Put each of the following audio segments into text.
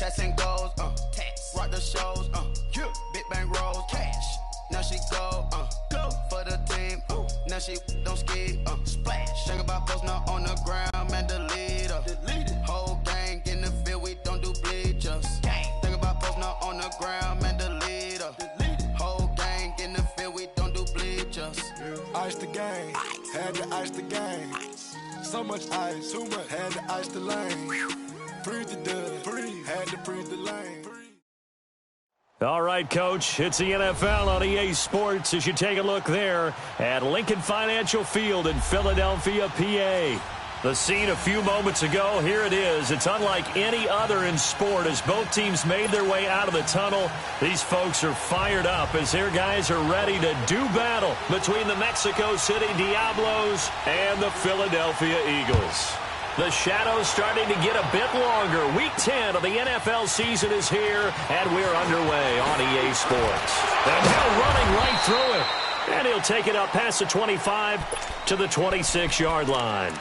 Chats and goals, rock the shows, big bang rolls, cash. Now she go for the team, now she don't ski, splash. Think about posting up on the ground, man, delete her. Whole gang in the field, we don't do bleachers. Think about posting up on the ground, man, delete her. Whole gang in the field, we don't do bleachers. Ice the game, had to ice the game. So much ice, too much, had to ice the lane. Freeze the dub, had to freeze the lane. All right, Coach, it's the NFL on EA Sports as you take a look there at Lincoln Financial Field in Philadelphia, PA. The scene a few moments ago, here it is. It's unlike any other in sport as both teams made their way out of the tunnel. These folks are fired up as their guys are ready to do battle between the Mexico City Diablos and the Philadelphia Eagles. The shadow's starting to get a bit longer. Week 10 of the NFL season is here, and we're underway on EA Sports. And now running right through it. And he'll take it up past the 25 to the 26-yard line.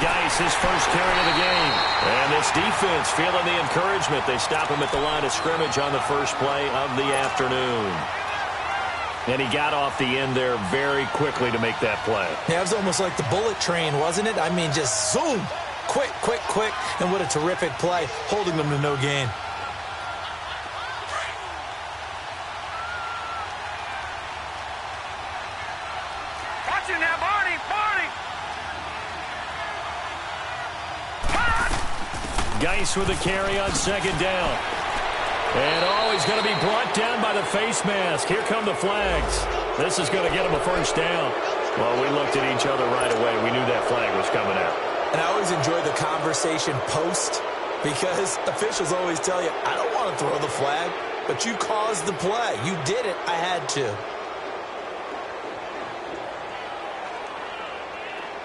Geis, his first carry of the game. And this defense feeling the encouragement. They stop him at the line of scrimmage on the first play of the afternoon. And he got off the end there very quickly to make that play. Yeah, it was almost like the bullet train, wasn't it? I mean, just zoom. Quick, quick, quick. And what a terrific play, holding them to no gain. Watch it now, Barney. Geis with a carry on second down. And he's going to be brought down by the face mask. Here come the flags. This is going to get him a first down. Well, we looked at each other right away. We knew that flag was coming out. And I always enjoy the conversation post because officials always tell you, I don't want to throw the flag, but you caused the play. You did it. I had to.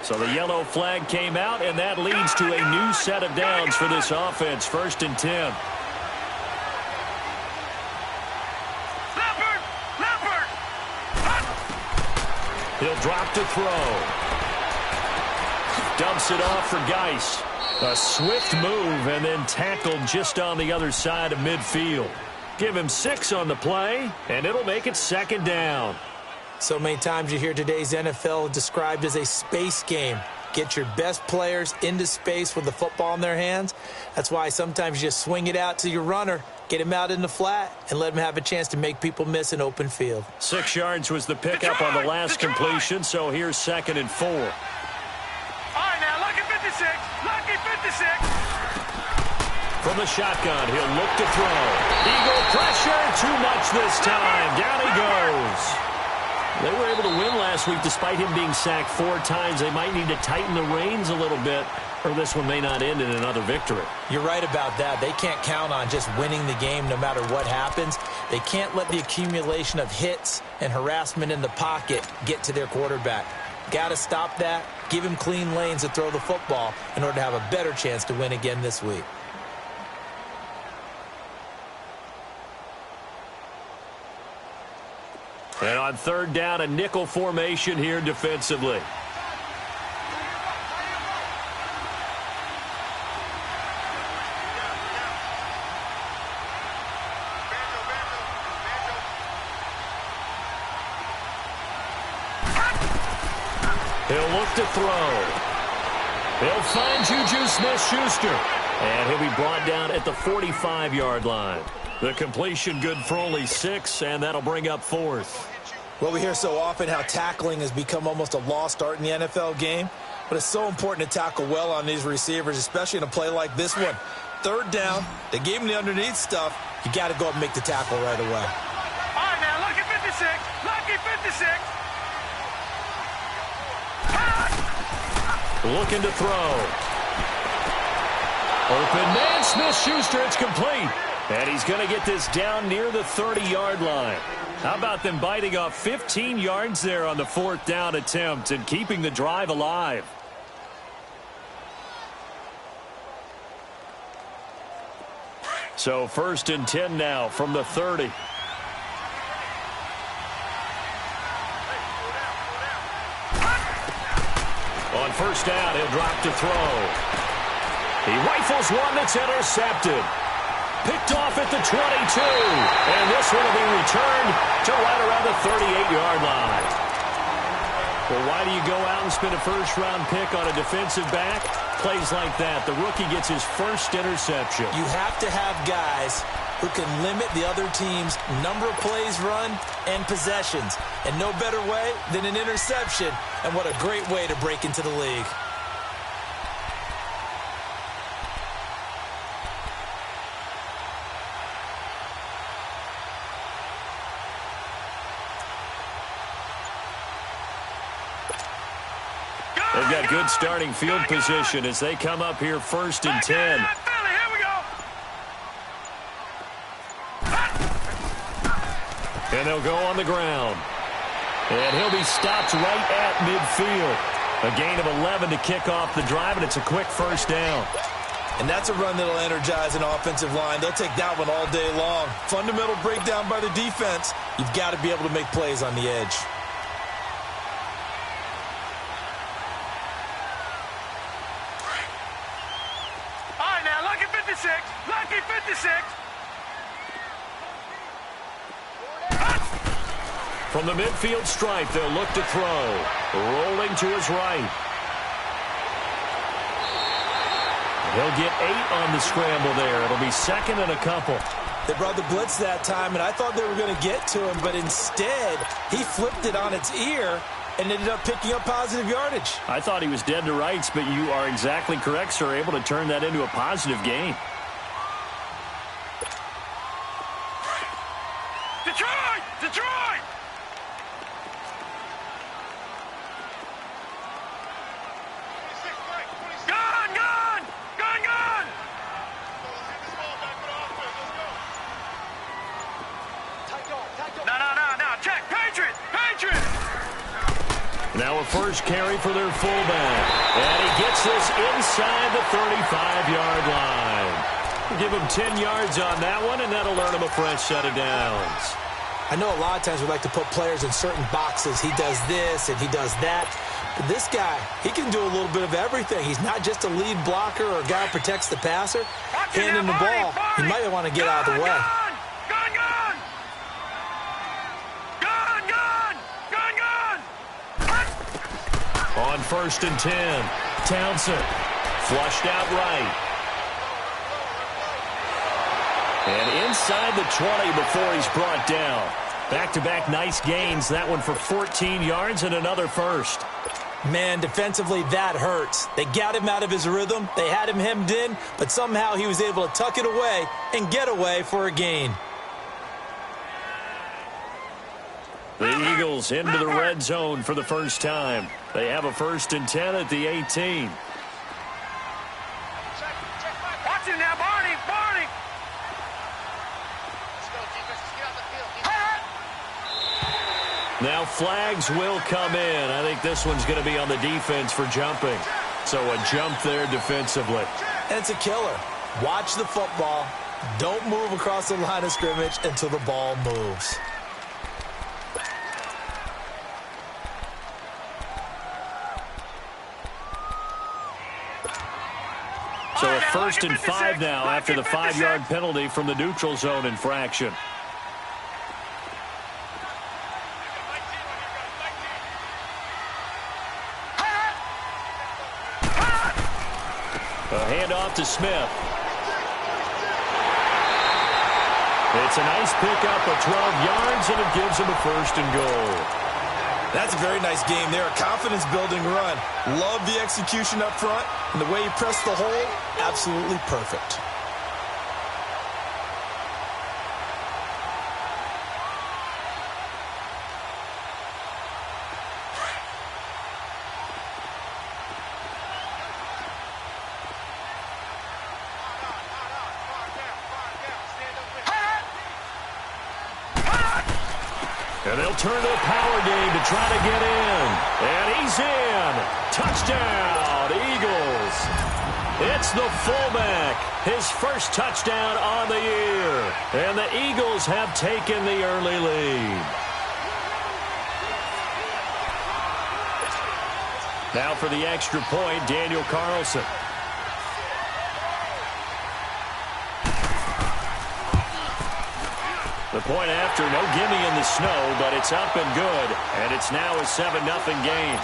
So the yellow flag came out, and that leads to a new set of downs for this offense. 1st and 10. Leopard! He'll drop to throw. Dumps it off for Geis. A swift move and then tackled just on the other side of midfield. Give him 6 on the play, and it'll make it 2nd down. So many times you hear today's NFL described as a space game. Get your best players into space with the football in their hands. That's why sometimes you just swing it out to your runner, get him out in the flat, and let him have a chance to make people miss an open field. 6 yards was the pickup on the last completion, so here's 2nd and 4. All right, now, lucky 56. Lucky 56. From the shotgun, he'll look to throw. Eagle pressure, too much this time. Down he goes. They were able to win last week despite him being sacked 4 times. They might need to tighten the reins a little bit, or this one may not end in another victory. You're right about that. They can't count on just winning the game no matter what happens. They can't let the accumulation of hits and harassment in the pocket get to their quarterback. Got to stop that, give him clean lanes to throw the football in order to have a better chance to win again this week. And on 3rd down, a nickel formation here defensively. He'll look to throw. He'll find Juju Smith-Schuster. And he'll be brought down at the 45-yard line. The completion good for only 6, and that'll bring up 4th. Well, we hear so often how tackling has become almost a lost art in the NFL game, but it's so important to tackle well on these receivers, especially in a play like this one. 3rd down, they gave him the underneath stuff. You got to go up and make the tackle right away. All right, now, lucky 56. Lucky 56. Looking to throw. Open man, Smith-Schuster, it's complete. And he's going to get this down near the 30-yard line. How about them biting off 15 yards there on the 4th down attempt and keeping the drive alive? So 1st and 10 now from the 30. On 1st down, he'll drop to throw. He rifles one that's intercepted. Picked off at the 22. And this one will be returned to right around the 38-yard line. Well, why do you go out and spend a first-round pick on a defensive back? Plays like that. The rookie gets his first interception. You have to have guys who can limit the other team's number of plays run and possessions. And no better way than an interception. And what a great way to break into the league. They've got good starting field position as they come up here 1st and 10. And they'll go on the ground. And he'll be stopped right at midfield. A gain of 11 to kick off the drive, and it's a quick 1st down. And that's a run that'll energize an offensive line. They'll take that one all day long. Fundamental breakdown by the defense. You've got to be able to make plays on the edge. Lucky 56. From the midfield stripe, they'll look to throw. Rolling to his right. He'll get 8 on the scramble there. It'll be 2nd and a couple. They brought the blitz that time, and I thought they were going to get to him, but instead, he flipped it on its ear and ended up picking up positive yardage. I thought he was dead to rights, but you are exactly correct, sir. Able to turn that into a positive gain. Detroit! Detroit! Gone! Gone! Gone! Gone! No. Check! Patriot! Patriot! Now a first carry for their fullback. And he gets this inside the 35-yard line. Give him 10 yards on that one, and that'll earn him a fresh set of downs. I know a lot of times we like to put players in certain boxes. He does this and he does that. But this guy, he can do a little bit of everything. He's not just a lead blocker or a guy who protects the passer. Handing the ball, he might want to get out of the way. On 1st and 10, Townsend flushed out right. And inside the 20 before he's brought down. Back-to-back nice gains. That one for 14 yards and another first. Man, defensively, that hurts. They got him out of his rhythm. They had him hemmed in, but somehow he was able to tuck it away and get away for a gain. The Eagles into the red zone for the first time. They have a 1st and 10 at the 18. Watch him now, Barney! Barney! Let's go, defense. Let's get out the field. Now flags will come in. I think this one's going to be on the defense for jumping. So a jump there defensively. And it's a killer. Watch the football. Don't move across the line of scrimmage until the ball moves. So a 1st and 5 now after the 5-yard penalty from the neutral zone infraction. A handoff to Smith. It's a nice pickup of 12 yards, and it gives him a 1st and goal. That's a very nice game there. A confidence-building run. Love the execution up front. And the way he pressed the hole, absolutely perfect. And they'll turn to a power game to try to get in. And he's in. Touchdown, Eagles. It's the fullback. His first touchdown on the year. And the Eagles have taken the early lead. Now for the extra point, Daniel Carlson. The point after, no gimme in the snow, but it's up and good. And it's now a 7-0 game.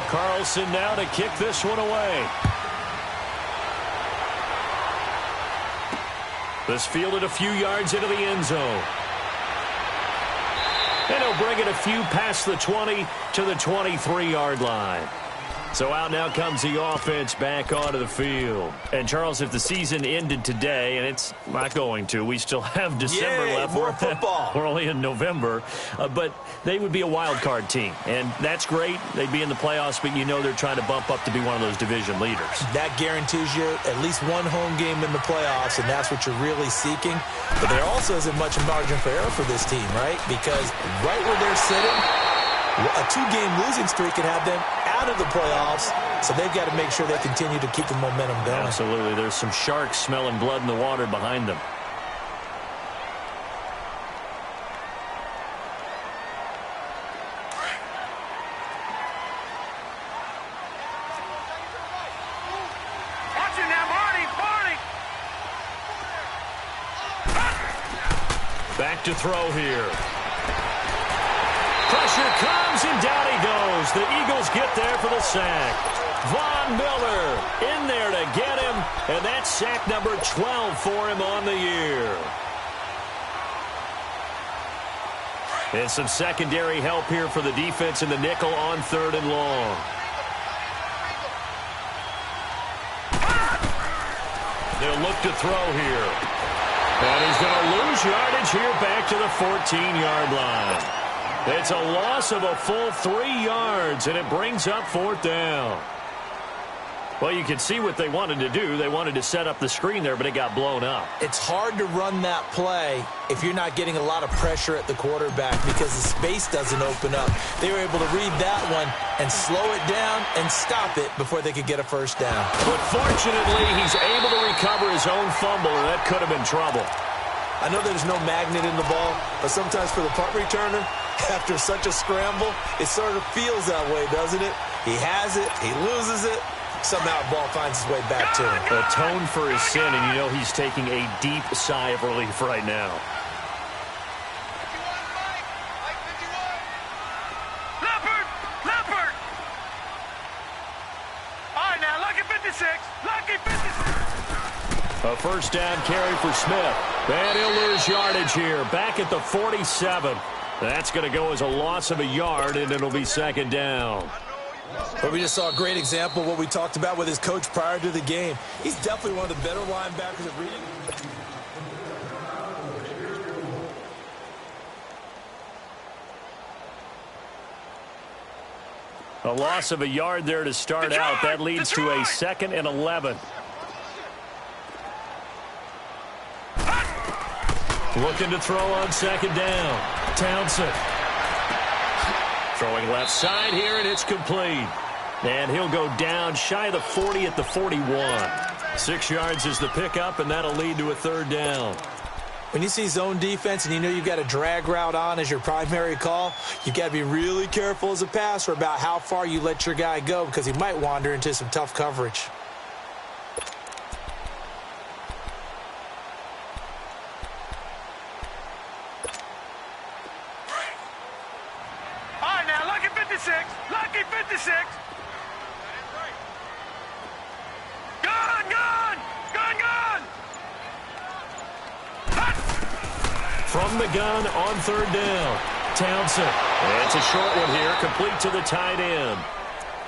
Carlson now to kick this one away. This fielded a few yards into the end zone. And he'll bring it a few past the 20 to the 23-yard line. So out now comes the offense back onto the field. And, Charles, if the season ended today, and it's not going to, we still have December left. More football. We're only in November. But they would be a wild card team. And that's great. They'd be in the playoffs, but you know they're trying to bump up to be one of those division leaders. That guarantees you at least one home game in the playoffs, and that's what you're really seeking. But there also isn't much margin for error for this team, right? Because right where they're sitting, a 2-game losing streak can have them out of the playoffs, so they've got to make sure they continue to keep the momentum going. Absolutely. There's some sharks smelling blood in the water behind them. Watch it now, Barney! Back to throw here. Pressure comes, and down he goes. The Eagles get there for the sack. Von Miller in there to get him, and that's sack number 12 for him on the year. And some secondary help here for the defense in the nickel on 3rd and long. They'll look to throw here. And he's going to lose yardage here back to the 14-yard line. It's a loss of a full 3 yards, and it brings up 4th down. Well, you can see what they wanted to do. They wanted to set up the screen there, but it got blown up. It's hard to run that play if you're not getting a lot of pressure at the quarterback because the space doesn't open up. They were able to read that one and slow it down and stop it before they could get a first down. But fortunately, he's able to recover his own fumble, and that could have been trouble. I know there's no magnet in the ball, but sometimes for the punt returner, after such a scramble, it sort of feels that way, doesn't it? He has it, he loses it, somehow the ball finds its way back to him. Atone for his sin, and you know he's taking a deep sigh of relief right now. Leopard! All right, now, lucky 56. Lucky 56. A first down carry for Smith. And he'll lose yardage here. Back at the 47. That's going to go as a loss of a yard, and it'll be 2nd down. But we just saw a great example of what we talked about with his coach prior to the game. He's definitely one of the better linebackers at reading. A loss of a yard there to start out. That leads to a 2nd and 11. Looking to throw on 2nd down. Townsend. Throwing left side here, and it's complete. And he'll go down shy of the 40 at the 41. 6 yards is the pickup, and that'll lead to a 3rd down. When you see zone defense and you know you've got a drag route on as your primary call, you've got to be really careful as a passer about how far you let your guy go because he might wander into some tough coverage. All right, now, lucky 56. Lucky 56. Gun! From the gun on 3rd down. Townsend. It's a short one here, complete to the tight end.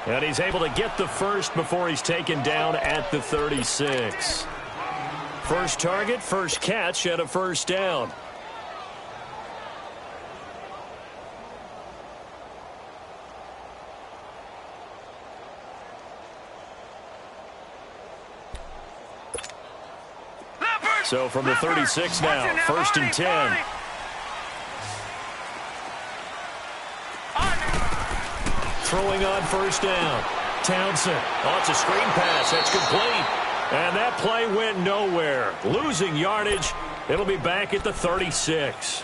And he's able to get the first before he's taken down at the 36. First target, first catch, and a first down. Leopard! So from the 36 now, first and 10. Throwing on first down. Townsend. Oh, it's a screen pass. That's complete. And that play went nowhere. Losing yardage. It'll be back at the 36.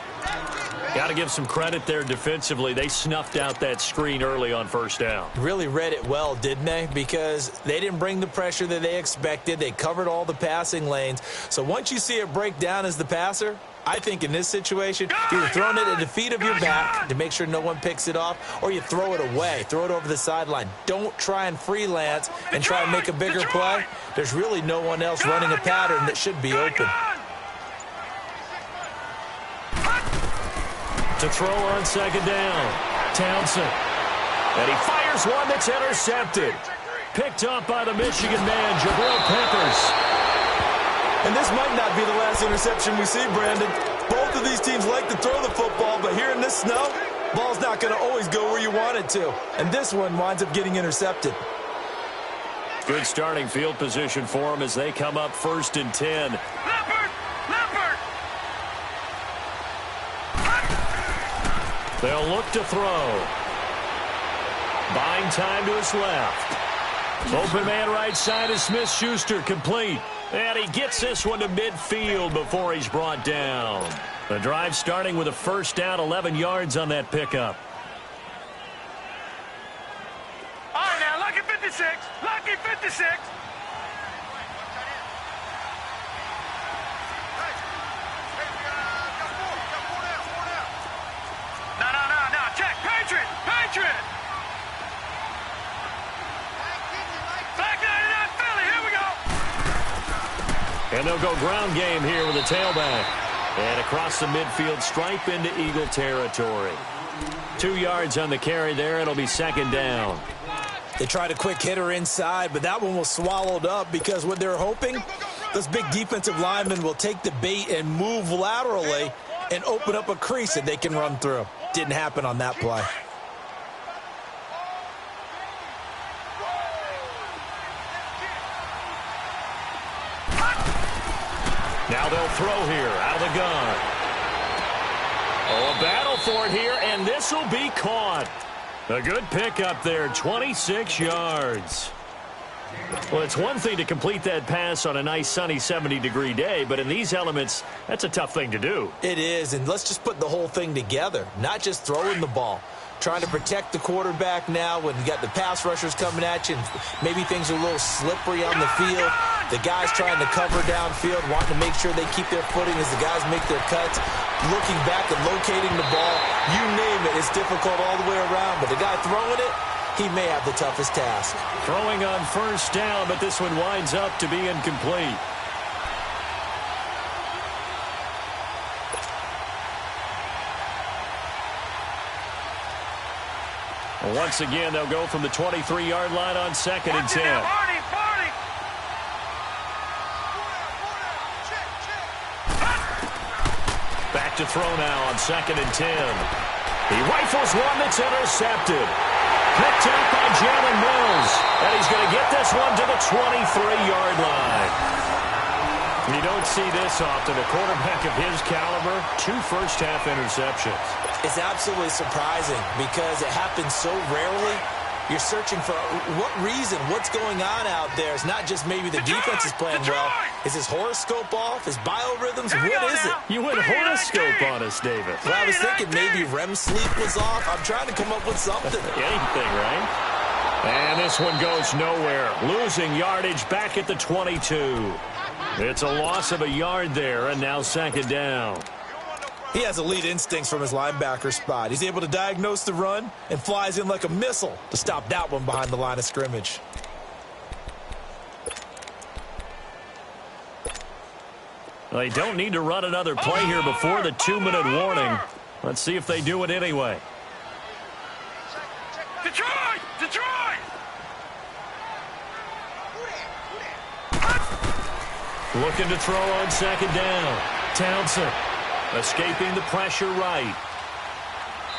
Got to give some credit there defensively. They snuffed out that screen early on first down. Really read it well, didn't they? Because they didn't bring the pressure that they expected. They covered all the passing lanes. So once you see it break down as the passer, I think in this situation, you're throwing it at the feet of your back to make sure no one picks it off, or you throw it away, throw it over the sideline. Don't try and freelance and try and make a bigger play. There's really no one else running a pattern that should be open. To throw on second down, Townsend. And he fires one that's intercepted. Picked up by the Michigan man, Jabril Peppers. And this might not be the last interception we see, Brandon. Both of these teams like to throw the football, but here in this snow, ball's not going to always go where you want it to. And this one winds up getting intercepted. Good starting field position for them as they come up first and 10. Leopard! They'll look to throw. Buying time to his left. Open man right side is Smith-Schuster, complete. And he gets this one to midfield before he's brought down. The drive starting with a first down, 11 yards on that pickup. All right, now, lucky 56. Lucky 56. No. Check. Patriot. Back 99 Philly. Here we go. And they'll go ground game here with a tailback. And across the midfield stripe into Eagle territory. 2 yards on the carry there. It'll be second down. They tried a quick hitter inside, but that one was swallowed up because what they're hoping, those big defensive linemen will take the bait and move laterally and open up a crease that they can run through. Didn't happen on that play. Now they'll throw here out of the gun. Oh, a battle for it here, and this will be caught. A good pickup there, 26 yards. Well, it's one thing to complete that pass on a nice sunny 70-degree day, but in these elements, that's a tough thing to do. It is, and let's just put the whole thing together, not just throwing the ball. Trying to protect the quarterback now when you got the pass rushers coming at you, and maybe things are a little slippery on the field. The guys trying to cover downfield, wanting to make sure they keep their footing as the guys make their cuts. Looking back and locating the ball, you name it, it's difficult all the way around. But the guy throwing it, he may have the toughest task. Throwing on first down, but this one winds up to be incomplete. Once again, they'll go from the 23-yard line on second and 10. Back to throw now on second and 10. He rifles one that's intercepted. Picked up by Jalen Mills. And he's going to get this one to the 23-yard line. You don't see this often. A quarterback of his caliber, 2 first-half interceptions. It's absolutely surprising because it happens so rarely. You're searching for what reason, what's going on out there. It's not just maybe the defense is playing well. Is his horoscope off? His biorhythms? What is it? You went horoscope on us, David. Well, I was thinking maybe REM sleep was off. I'm trying to come up with something. Anything, right? And this one goes nowhere. Losing yardage back at the 22. It's a loss of a yard there, and now second down. He has elite instincts from his linebacker spot. He's able to diagnose the run and flies in like a missile to stop that one behind the line of scrimmage. Well, they don't need to run another play here before the 2-minute warning. Let's see if they do it anyway. Detroit! Looking to throw on second down. Townsend escaping the pressure right.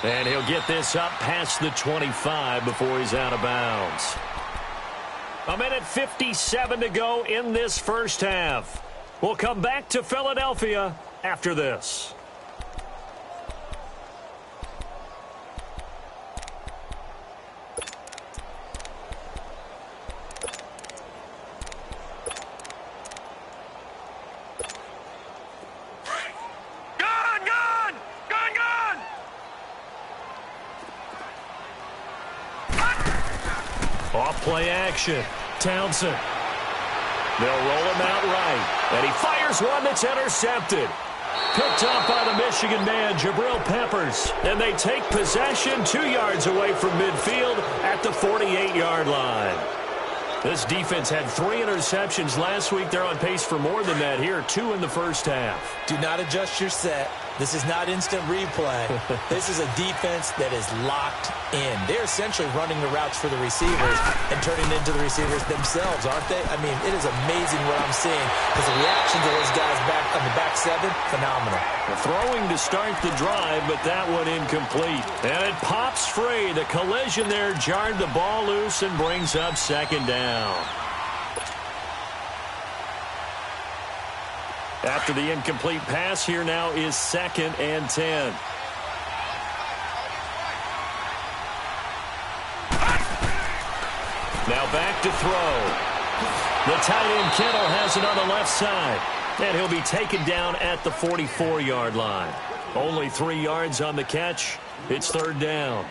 And he'll get this up past the 25 before he's out of bounds. 1:57 to go in this first half. We'll come back to Philadelphia after this. Off-play action. Townsend. They'll roll him out right. And he fires one that's intercepted. Picked up by the Michigan man, Jabril Peppers. And they take possession 2 yards away from midfield at the 48-yard line. This defense had 3 interceptions last week. They're on pace for more than that here. 2 in the first half. Do not adjust your set. This is not instant replay. This is a defense that is locked in. They're essentially running the routes for the receivers and turning into the receivers themselves, aren't they? I mean, it is amazing what I'm seeing because the reactions of those guys back on the back seven, phenomenal. Throwing to start the drive, but that one incomplete. And it pops free. The collision there jarred the ball loose and brings up second down. After the incomplete pass, here now is 2nd and 10. Now back to throw. The tight end Kittle has it on the left side. And he'll be taken down at the 44-yard line. Only 3 yards on the catch. It's 3rd down.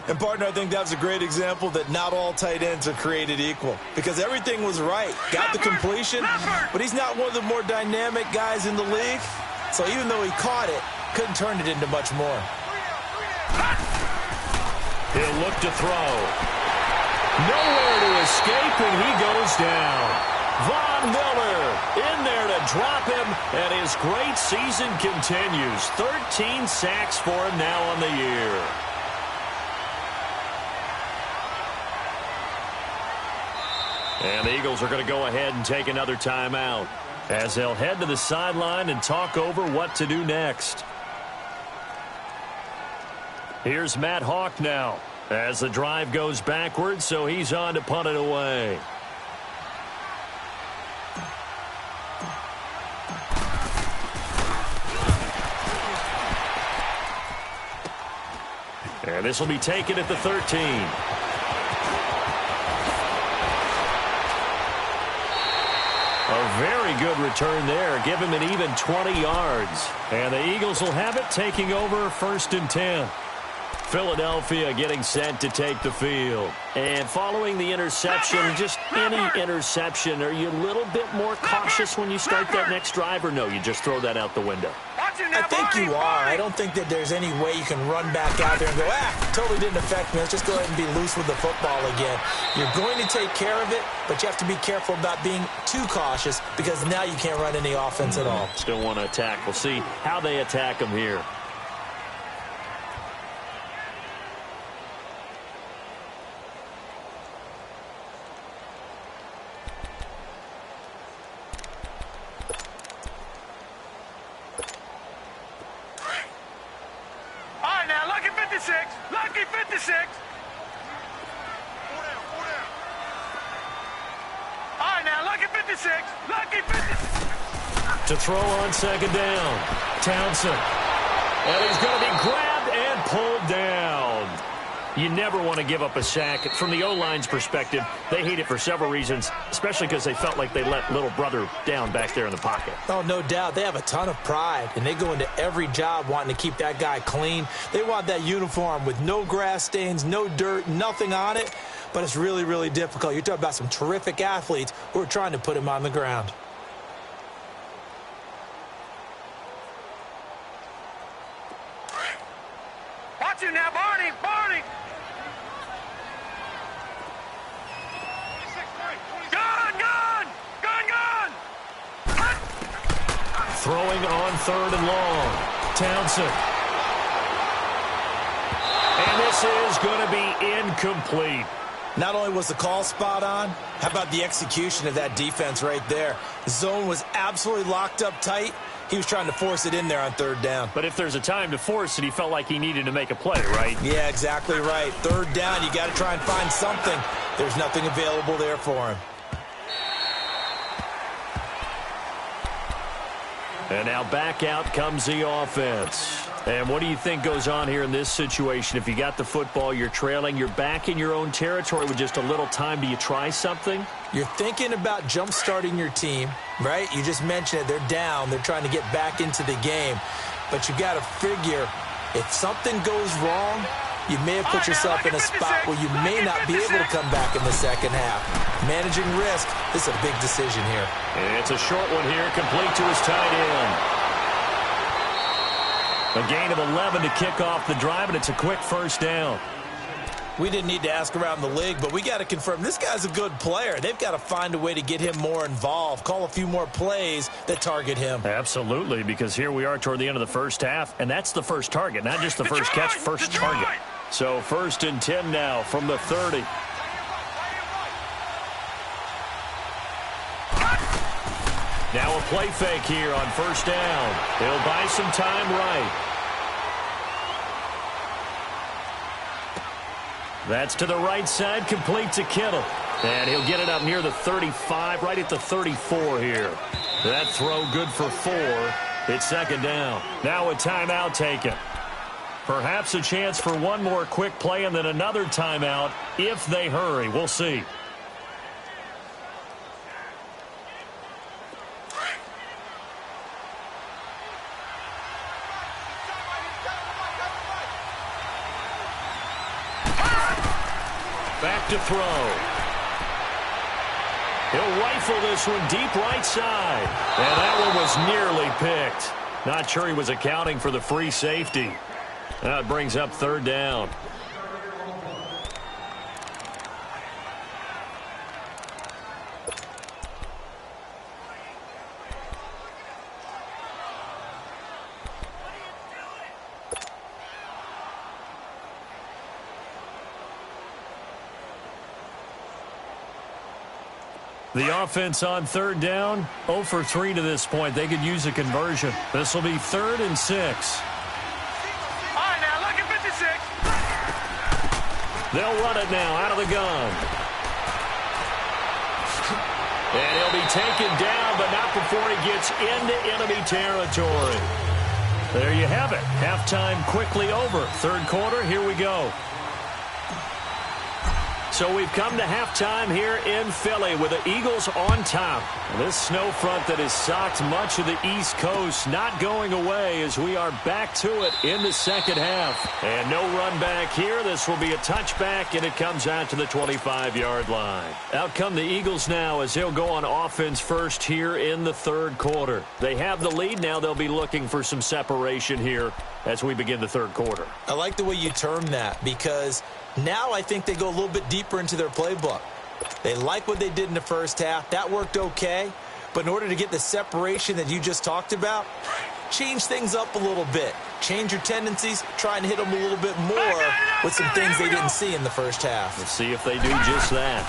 And, partner, I think that's a great example that not all tight ends are created equal because everything was right. Got the completion, but he's not one of the more dynamic guys in the league. So even though he caught it, couldn't turn it into much more. He'll look to throw. Nowhere to escape, and he goes down. Von Miller in there to drop him, and his great season continues. 13 sacks for him now on the year. And the Eagles are going to go ahead and take another timeout as they'll head to the sideline and talk over what to do next. Here's Matt Hawk now as the drive goes backwards, so he's on to punt it away. And this will be taken at the 13. A very good return there. Give him an even 20 yards. And the Eagles will have it, taking over 1st and 10. Philadelphia getting set to take the field. And following the interception, just any interception, are you a little bit more cautious when you start that next drive, or no, you just throw that out the window? I think you are. I don't think that there's any way you can run back out there and go, totally didn't affect me. Let's just go ahead and be loose with the football again. You're going to take care of it, but you have to be careful about being too cautious because now you can't run any offense at all. Still want to attack. We'll see how they attack them here. Lucky 56. All right, now, lucky 56. Lucky 56. To throw on 2nd down. Townsend. And he's going to be grabbed and pulled down. You never want to give up a sack. From the O-line's perspective, they hate it for several reasons, especially because they felt like they let little brother down back there in the pocket. Oh, no doubt. They have a ton of pride, and they go into every job wanting to keep that guy clean. They want that uniform with no grass stains, no dirt, nothing on it, but it's really, really difficult. You're talking about some terrific athletes who are trying to put him on the ground. Watch him now, Barney. Barney. Throwing on 3rd and long. Townsend. And this is going to be incomplete. Not only was the call spot on, how about the execution of that defense right there? The zone was absolutely locked up tight. He was trying to force it in there on 3rd down. But if there's a time to force it, he felt like he needed to make a play, right? Yeah, exactly right. 3rd down, you got to try and find something. There's nothing available there for him. And now back out comes the offense. And what do you think goes on here in this situation? If you got the football, you're trailing, you're back in your own territory with just a little time. Do you try something? You're thinking about jump-starting your team, right? You just mentioned it. They're down. They're trying to get back into the game. But you got to figure, if something goes wrong, you may have put yourself in a spot where you may not be able to come back in the second half. Managing risk, this is a big decision here. And it's a short one here, complete to his tight end. A gain of 11 to kick off the drive, and it's a quick first down. We didn't need to ask around the league, but we got to confirm this guy's a good player. They've got to find a way to get him more involved, call a few more plays that target him. Absolutely, because here we are toward the end of the first half, and that's the first target, not just the first catch, first target. So 1st and 10 now from the 30. Now a play fake here on first down. He'll buy some time right. That's to the right side, complete to Kittle. And he'll get it up near the 35, right at the 34 here. That throw good for 4. It's second down. Now a timeout taken. Perhaps a chance for one more quick play and then another timeout if they hurry. We'll see. Back to throw. He'll rifle this one deep right side. And that one was nearly picked. Not sure he was accounting for the free safety. That brings up third down. The offense on third down, 0 for 3 to this point. They could use a conversion. This will be 3rd and 6. All right, now, look at 56. They'll run it now out of the gun. And he'll be taken down, but not before he gets into enemy territory. There you have it. Halftime quickly over. Third quarter, here we go. So we've come to halftime here in Philly with the Eagles on top. This snow front that has socked much of the East Coast not going away as we are back to it in the second half. And no run back here. This will be a touchback, and it comes out to the 25-yard line. Out come the Eagles now as they'll go on offense first here in the third quarter. They have the lead now. They'll be looking for some separation here as we begin the third quarter. I like the way you term that because now I think they go a little bit deeper into their playbook. They like what they did in the first half. That worked okay. But in order to get the separation that you just talked about, change things up a little bit. Change your tendencies. Try and hit them a little bit more with some things they didn't see in the first half. Let's see if they do just that.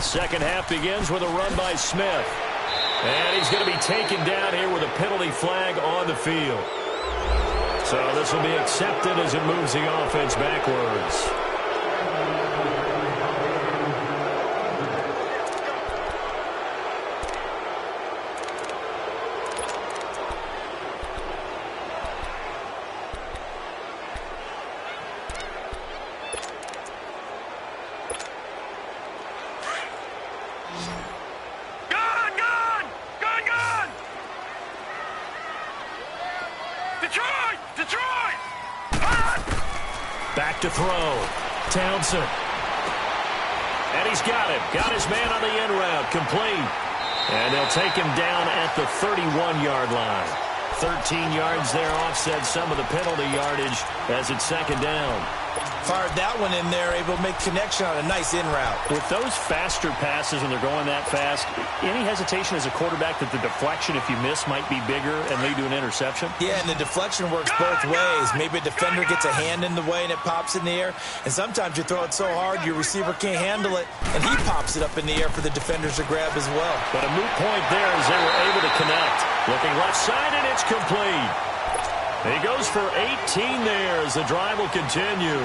Second half begins with a run by Smith. And he's going to be taken down here with a penalty flag on the field. So this will be accepted as it moves the offense backwards. Back to throw. Townsend. And he's got it. Got his man on the in route. Complete. And they'll take him down at the 31-yard line. 13 yards there offset some of the penalty yardage as it's second down. Fired that one in there, able to make connection on a nice in route. With those faster passes when they're going that fast, any hesitation as a quarterback that the deflection, if you miss, might be bigger and lead to an interception? Yeah, and the deflection works both ways. Maybe a defender gets a hand in the way and it pops in the air. And sometimes you throw it so hard your receiver can't handle it, and he pops it up in the air for the defenders to grab as well. But a moot point there as they were able to connect. Looking left side, and it's complete. He goes for 18 there as the drive will continue.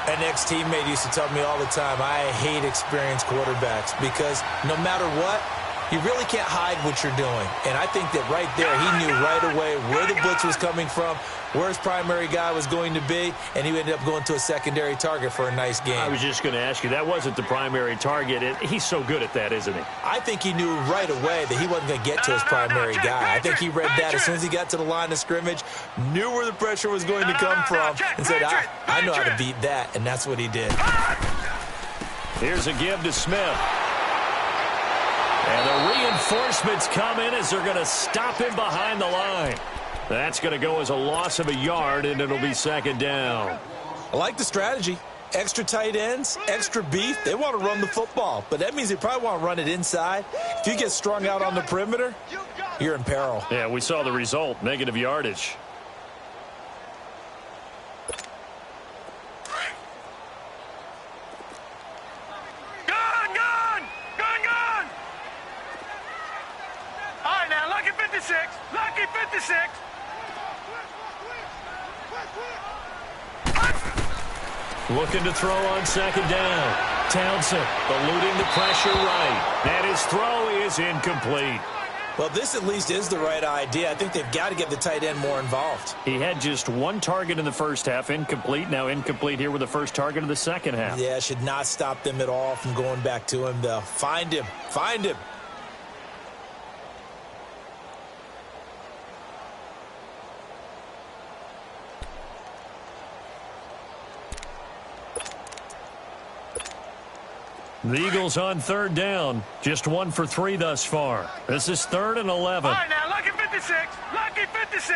An ex-teammate used to tell me all the time, I hate experienced quarterbacks because no matter what, You really can't hide what you're doing. And I think that right there, he knew right away where the blitz was coming from, where his primary guy was going to be, and he ended up going to a secondary target for a nice game. I was just going to ask you, that wasn't the primary target. He's so good at that, isn't he? I think he knew right away that he wasn't going to get to his primary guy. I think he read that as soon as he got to the line of scrimmage, knew where the pressure was going to come from, and said, I know how to beat that, and that's what he did. Here's a give to Smith. And the reinforcements come in as they're going to stop him behind the line. That's going to go as a loss of a yard, and it'll be second down. I like the strategy. Extra tight ends, extra beef. They want to run the football, but that means they probably want to run it inside. If you get strung out on the perimeter, you're in peril. Yeah, we saw the result, negative yardage. Lucky 56. Looking to throw on second down. Townsend eluding the pressure right. And his throw is incomplete. Well, this at least is the right idea. I think they've got to get the tight end more involved. He had just one target in the first half, incomplete. Now incomplete here with the first target of the second half. Yeah, should not stop them at all from going back to him, though. Find him. Find him. The Eagles on third down. Just 1 for 3 thus far. This is 3rd and 11. All right, now, lucky 56. Lucky 56.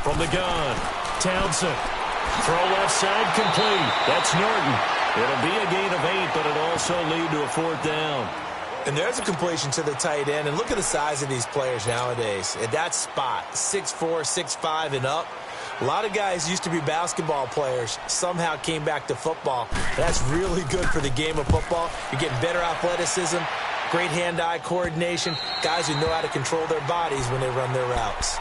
From the gun, Townsend. Throw left side complete. That's Norton. It'll be a gain of 8, but it'll also lead to a 4th down. And there's a completion to the tight end. And look at the size of these players nowadays. At that spot, 6'4", 6'5", and up. A lot of guys used to be basketball players, somehow came back to football. That's really good for the game of football. You're getting better athleticism, great hand-eye coordination, guys who know how to control their bodies when they run their routes.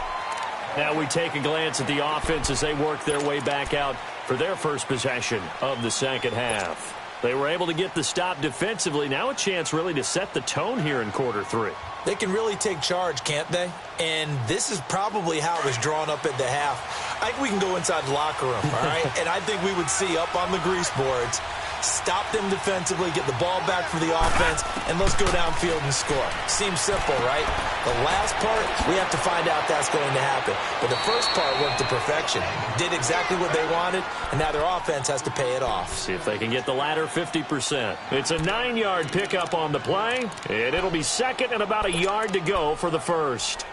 Now we take a glance at the offense as they work their way back out for their first possession of the second half. They were able to get the stop defensively. Now a chance really to set the tone here in quarter 3. They can really take charge, can't they? And this is probably how it was drawn up at the half. I think we can go inside the locker room, all right? And I think we would see up on the grease boards, stop them defensively, get the ball back for the offense, and let's go downfield and score. Seems simple, right? The last part, we have to find out that's going to happen. But the first part worked to perfection. Did exactly what they wanted, and now their offense has to pay it off. See if they can get the latter 50%. It's a 9-yard pickup on the play, and it'll be second and about a yard to go for the first.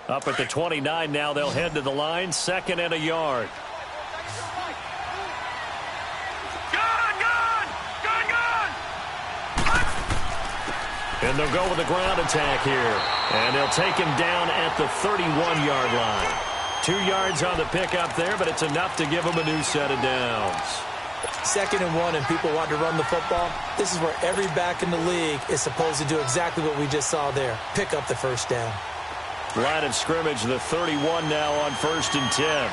Up at the 29 now, they'll head to the line, 2nd and a yard. And they'll go with the ground attack here. And they'll take him down at the 31-yard line. 2 yards on the pickup there, but it's enough to give him a new set of downs. 2nd and 1 and people want to run the football. This is where every back in the league is supposed to do exactly what we just saw there. Pick up the first down. Line of scrimmage, the 31 now on 1st and 10.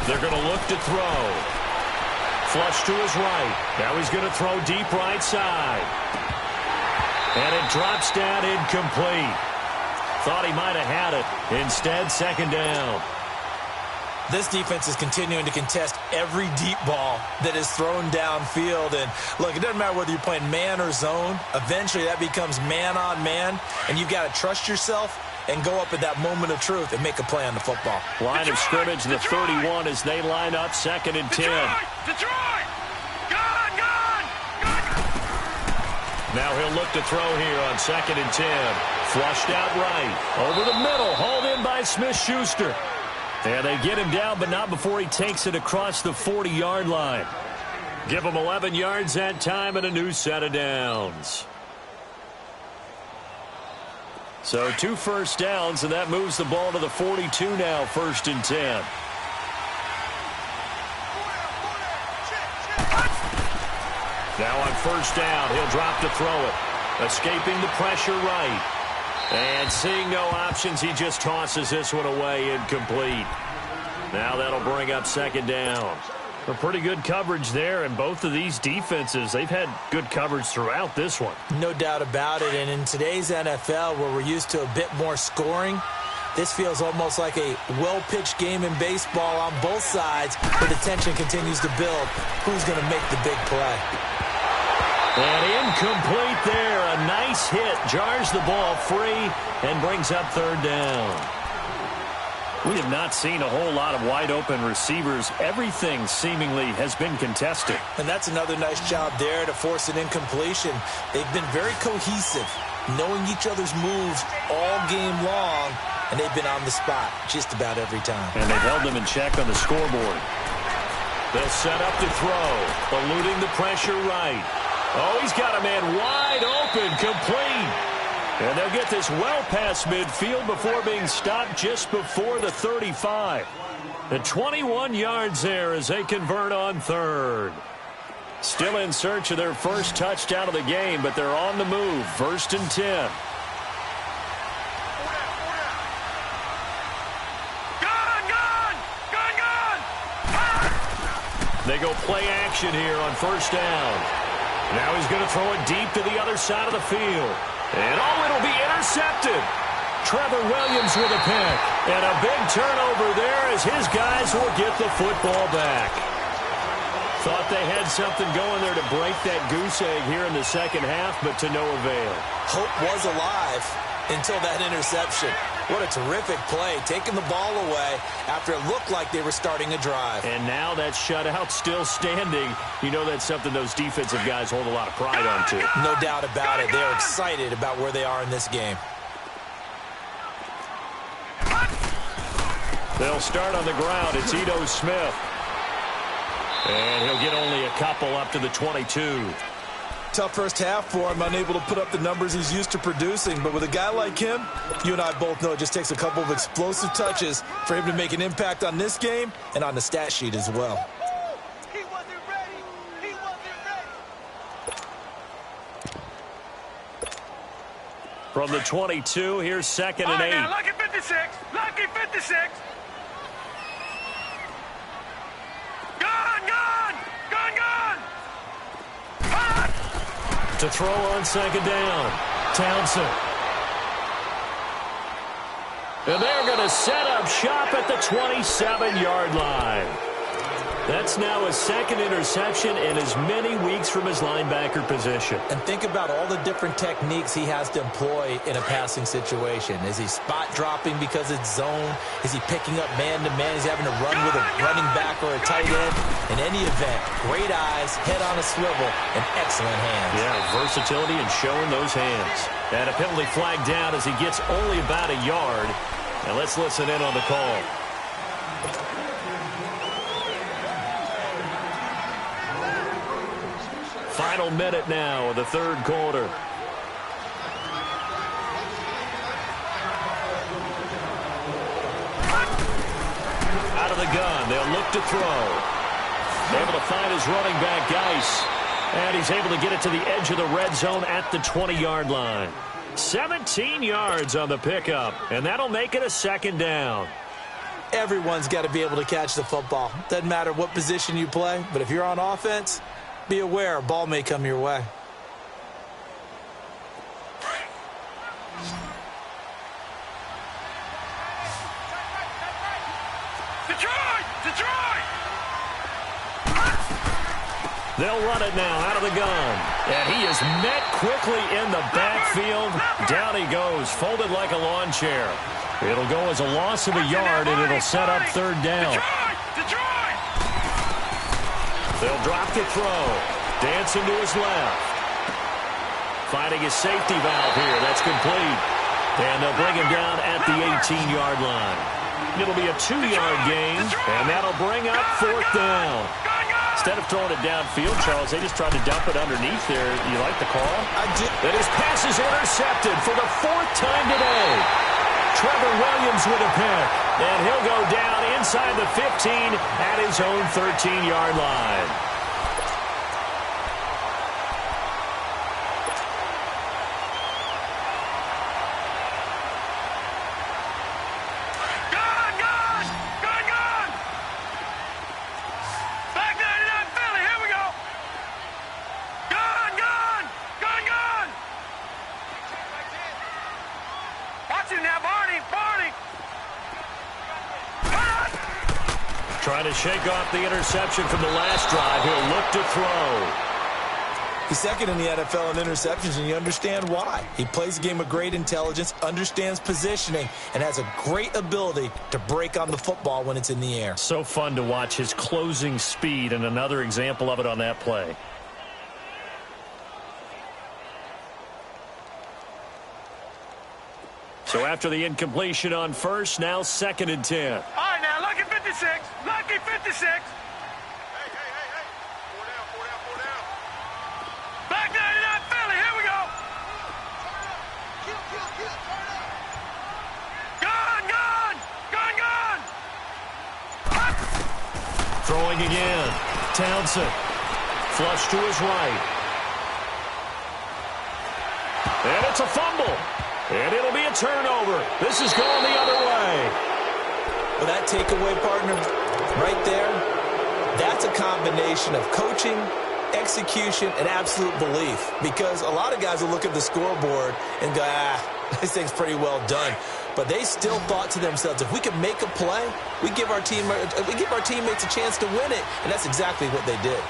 They're going to look to throw. Flush to his right. Now he's going to throw deep right side. And it drops down incomplete. Thought he might have had it. Instead, 2nd down. This defense is continuing to contest every deep ball that is thrown downfield. And, look, it doesn't matter whether you're playing man or zone. Eventually, that becomes man on man. And you've got to trust yourself and go up at that moment of truth and make a play on the football. Line of scrimmage, the 31 as they line up, 2nd and 10. Detroit! Gone! Now he'll look to throw here on 2nd and 10. Flushed out right. Over the middle, hauled in by Smith-Schuster. And they get him down, but not before he takes it across the 40-yard line. Give him 11 yards that time and a new set of downs. So 2 first downs, and that moves the ball to the 42 now, 1st and 10. first down. He'll drop to throw it. Escaping the pressure right. And seeing no options, he just tosses this one away, incomplete. Now that'll bring up second down. A pretty good coverage there, and both of these defenses, they've had good coverage throughout this one. No doubt about it, and in today's NFL, where we're used to a bit more scoring, this feels almost like a well-pitched game in baseball on both sides, where the tension continues to build. Who's going to make the big play? And incomplete there. A nice hit. Jars the ball free and brings up third down. We have not seen a whole lot of wide-open receivers. Everything seemingly has been contested. And that's another nice job there to force an incompletion. They've been very cohesive, knowing each other's moves all game long, and they've been on the spot just about every time. And they've held them in check on the scoreboard. They'll set up to throw, eluding the pressure right. Oh, he's got a man wide open, complete. And they'll get this well past midfield before being stopped just before the 35. And 21 yards there as they convert on third. Still in search of their first touchdown of the game, but they're on the move. First and 10. They go play action here on first down. Now he's going to throw it deep to the other side of the field. And it'll be intercepted. Trevor Williams with a pick. And a big turnover there as his guys will get the football back. Thought they had something going there to break that goose egg here in the second half, but to no avail. Hope was alive until that interception. What a terrific play, taking the ball away after it looked like they were starting a drive. And now that shutout still standing. You know that's something those defensive guys hold a lot of pride on, too. No doubt about it. They're excited about where they are in this game. They'll start on the ground. It's Ito Smith. And he'll get only a couple up to the 22. Tough first half for him, unable to put up the numbers he's used to producing. But with a guy like him, you and I both know it just takes a couple of explosive touches for him to make an impact on this game and on the stat sheet as well. He wasn't ready. He wasn't ready. From the 22, here's second and 8. Now, lucky 56. Lucky 56. To throw on second down. Townsend. And they're going to set up shop at the 27-yard line. That's now his second interception in as many weeks from his linebacker position. And think about all the different techniques he has to employ in a passing situation. Is he spot dropping because it's zone? Is he picking up man-to-man? He's having to run with a running back or a tight end. In any event, great eyes, head on a swivel, and excellent hands. Yeah, versatility and showing those hands. And a penalty flag down as he gets only about a yard. And let's listen in on the call. Final minute now of the third quarter. Out of the gun, they'll look to throw. Able to find his running back, Geis. And he's able to get it to the edge of the red zone at the 20-yard line. 17 yards on the pickup, and that'll make it a second down. Everyone's got to be able to catch the football. Doesn't matter what position you play, but if you're on offense, be aware a ball may come your way. Detroit! They'll run it now out of the gun. And he is met quickly in the backfield. Down he goes, folded like a lawn chair. It'll go as a loss of a yard, and it'll set up third down. Detroit! They'll drop to throw. Dancing to his left. Finding his safety valve here. That's complete. And they'll bring him down at the 18-yard line. It'll be a 2-yard gain, and that'll bring up fourth down. Instead of throwing it downfield, Charles, they just tried to dump it underneath there. You like the call? I do. And his pass is intercepted for the fourth time today. Trevor Williams with a pick. And he'll go down inside the 15 at his own 13-yard line. Trying to shake off the interception from the last drive. He'll look to throw. He's second in the NFL in interceptions, and you understand why. He plays a game of great intelligence, understands positioning, and has a great ability to break on the football when it's in the air. So fun to watch his closing speed, and another example of it on that play. So after the incompletion on first, now 2nd and 10. All right, now, lucky 56. Lucky 56. Back 99 Philly. Here we go. Gone, gone. Gone, gone. Throwing again. Townsend. Flush to his right. And it's a fumble. And it'll be a turnover. This is going the other way. Well, that takeaway, partner, right there, that's a combination of coaching, execution, and absolute belief. Because a lot of guys will look at the scoreboard and go, this thing's pretty well done. But they still thought to themselves, if we can make a play, we give our teammates a chance to win it. And that's exactly what they did.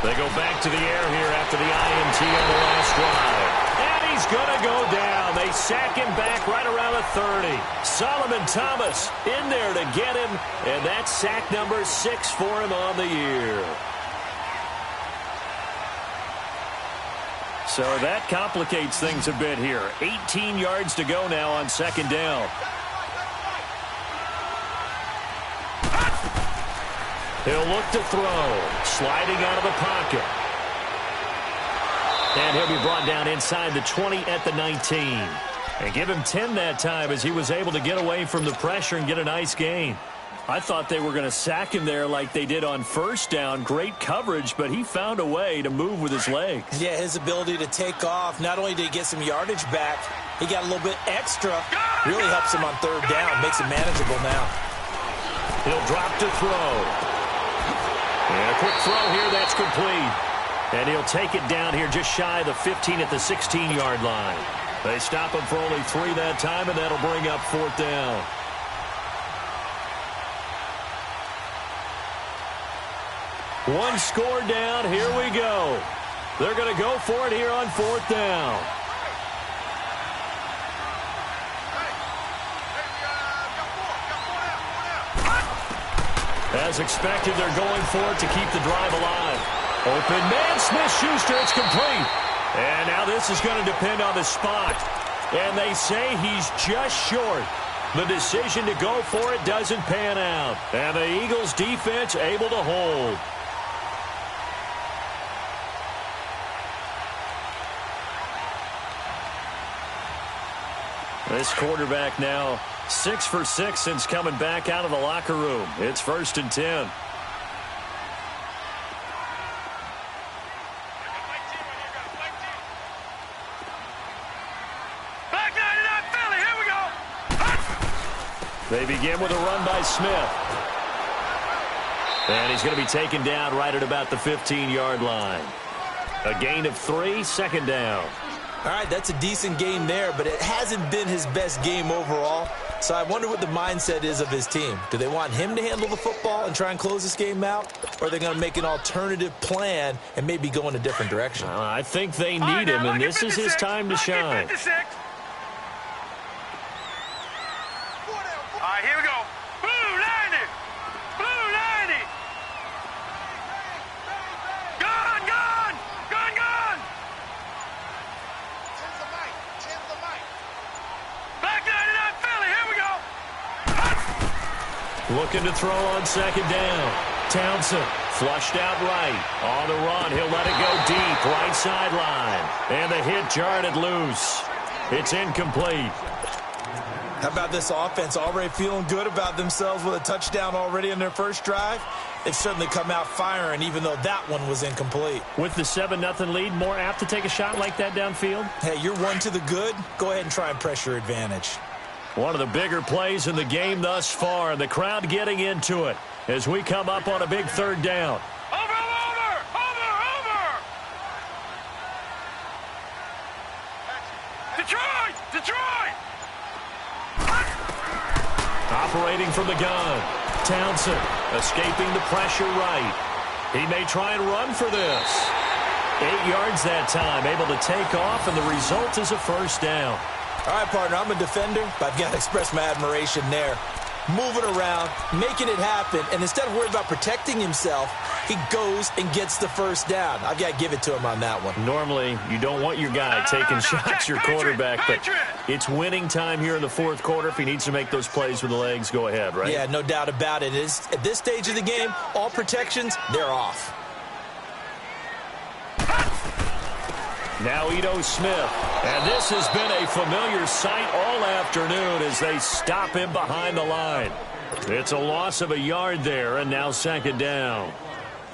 They go back to the air here after the INT on the last drive. He's going to go down. They sack him back right around the 30. Solomon Thomas in there to get him, and that's sack number 6 for him on the year. So that complicates things a bit here. 18 yards to go now on 2nd down. He'll look to throw. Sliding out of the pocket. And he'll be brought down inside the 20 at the 19. And give him 10 that time as he was able to get away from the pressure and get a nice gain. I thought they were going to sack him there like they did on first down. Great coverage, but he found a way to move with his legs. Yeah, his ability to take off, not only did he get some yardage back, he got a little bit extra. Really helps him on 3rd down, makes it manageable now. He'll drop to throw. And a quick throw here, that's complete. And he'll take it down here just shy of the 15 at the 16-yard line. They stop him for only 3 that time, and that'll bring up 4th down. One score down. Here we go. They're going to go for it here on 4th down. As expected, they're going for it to keep the drive alive. Open man, Smith-Schuster, it's complete. And now this is going to depend on the spot. And they say he's just short. The decision to go for it doesn't pan out. And the Eagles defense able to hold. This quarterback now 6 for 6 since coming back out of the locker room. It's 1st and 10. They begin with a run by Smith. And he's going to be taken down right at about the 15-yard line. A gain of 3, 2nd down. All right, that's a decent game there, but it hasn't been his best game overall. So I wonder what the mindset is of his team. Do they want him to handle the football and try and close this game out? Or are they going to make an alternative plan and maybe go in a different direction? I think they need him, and this is his time to shine. All right, here we go. Blue 90. Blue 90. Gone, gone. Gone, gone. Back 99 Philly. Here we go. Looking to throw on 2nd down. Townsend flushed out right. On the run, he'll let it go deep. Right sideline. And the hit jarred it loose. It's incomplete. How about this offense already feeling good about themselves with a touchdown already in their first drive? They've certainly come out firing, even though that one was incomplete. With the 7-0 lead, more apt to take a shot like that downfield? Hey, you're one to the good. Go ahead and try and press your advantage. One of the bigger plays in the game thus far, and the crowd getting into it as we come up on a big 3rd down. Detroit! Operating from the gun. Townsend escaping the pressure right. He may try and run for this. 8 yards that time, able to take off, and the result is a first down. All right, partner, I'm a defender, but I've got to express my admiration there. Moving around, making it happen, and instead of worrying about protecting himself, he goes and gets the first down. I've got to give it to him on that one. Normally, you don't want your guy taking shots, your quarterback, but it's winning time here in the fourth quarter. If he needs to make those plays with the legs, go ahead, right? Yeah, no doubt about it. At this stage of the game, all protections, they're off. Now Ito Smith. And this has been a familiar sight all afternoon as they stop him behind the line. It's a loss of a yard there, and now second down.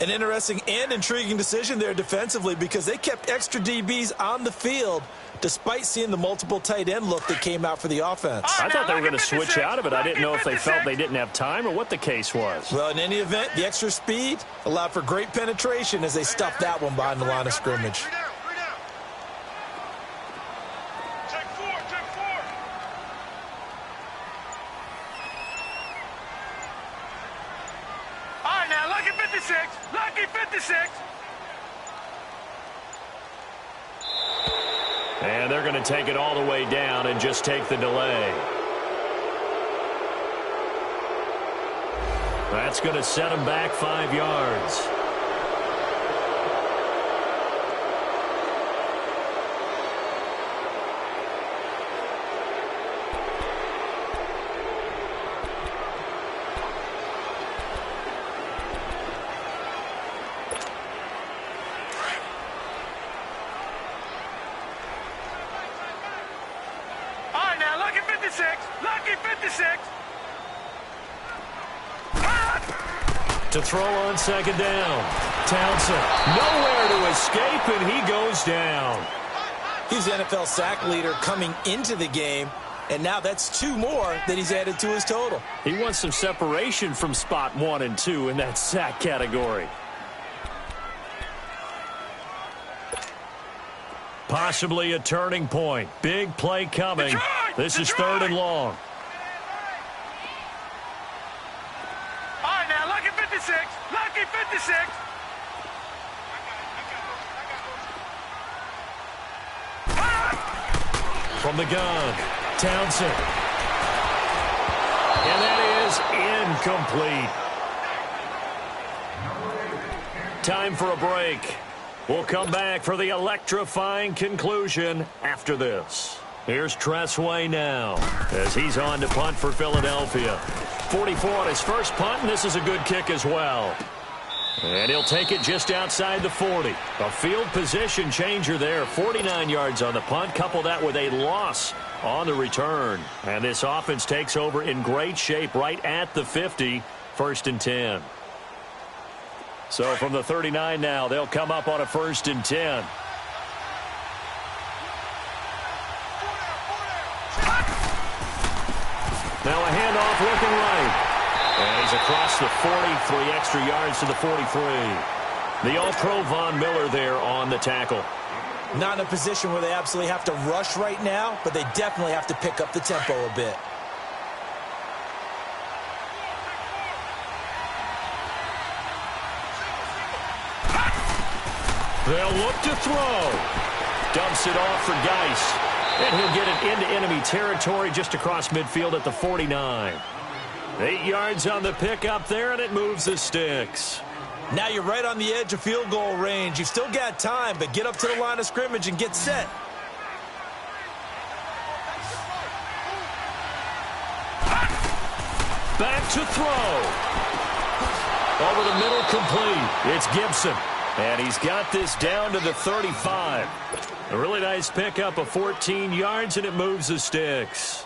An interesting and intriguing decision there defensively because they kept extra DBs on the field despite seeing the multiple tight end look that came out for the offense. I thought they were going to switch out of it. I didn't know if they felt they didn't have time or what the case was. Well, in any event, the extra speed allowed for great penetration as they stuffed that one behind the line of scrimmage. Lucky 56. And they're going to take it all the way down and just take the delay. That's going to set them back 5 yards. Lucky 56. To throw on second down. Townsend nowhere to escape, and he goes down. He's the NFL sack leader coming into the game, and now that's 2 more that he's added to his total. He wants some separation from spot 1 and 2 in that sack category. Possibly a turning point. Big play coming. This is third and long. All right, now, lucky 56. Lucky 56. From the gun, Townsend. And that is incomplete. Time for a break. We'll come back for the electrifying conclusion after this. Here's Tressway now as he's on to punt for Philadelphia. 44 on his first punt, and this is a good kick as well. And he'll take it just outside the 40. A field position changer there. 49 yards on the punt. Couple that with a loss on the return. And this offense takes over in great shape right at the 50. First and 10. So from the 39 now, they'll come up on a first and 10. Now a handoff looking right. And he's across the 40, 3 extra yards to the 43. The All-Pro Von Miller there on the tackle. Not in a position where they absolutely have to rush right now, but they definitely have to pick up the tempo a bit. They'll look to throw. Dumps it off for Geis. And he'll get it into enemy territory just across midfield at the 49. 8 yards on the pickup there, and it moves the sticks. Now you're right on the edge of field goal range. You've still got time, but get up to the line of scrimmage and get set. Back to throw. Over the middle, complete. It's Gibson. And he's got this down to the 35. A really nice pickup of 14 yards, and it moves the sticks.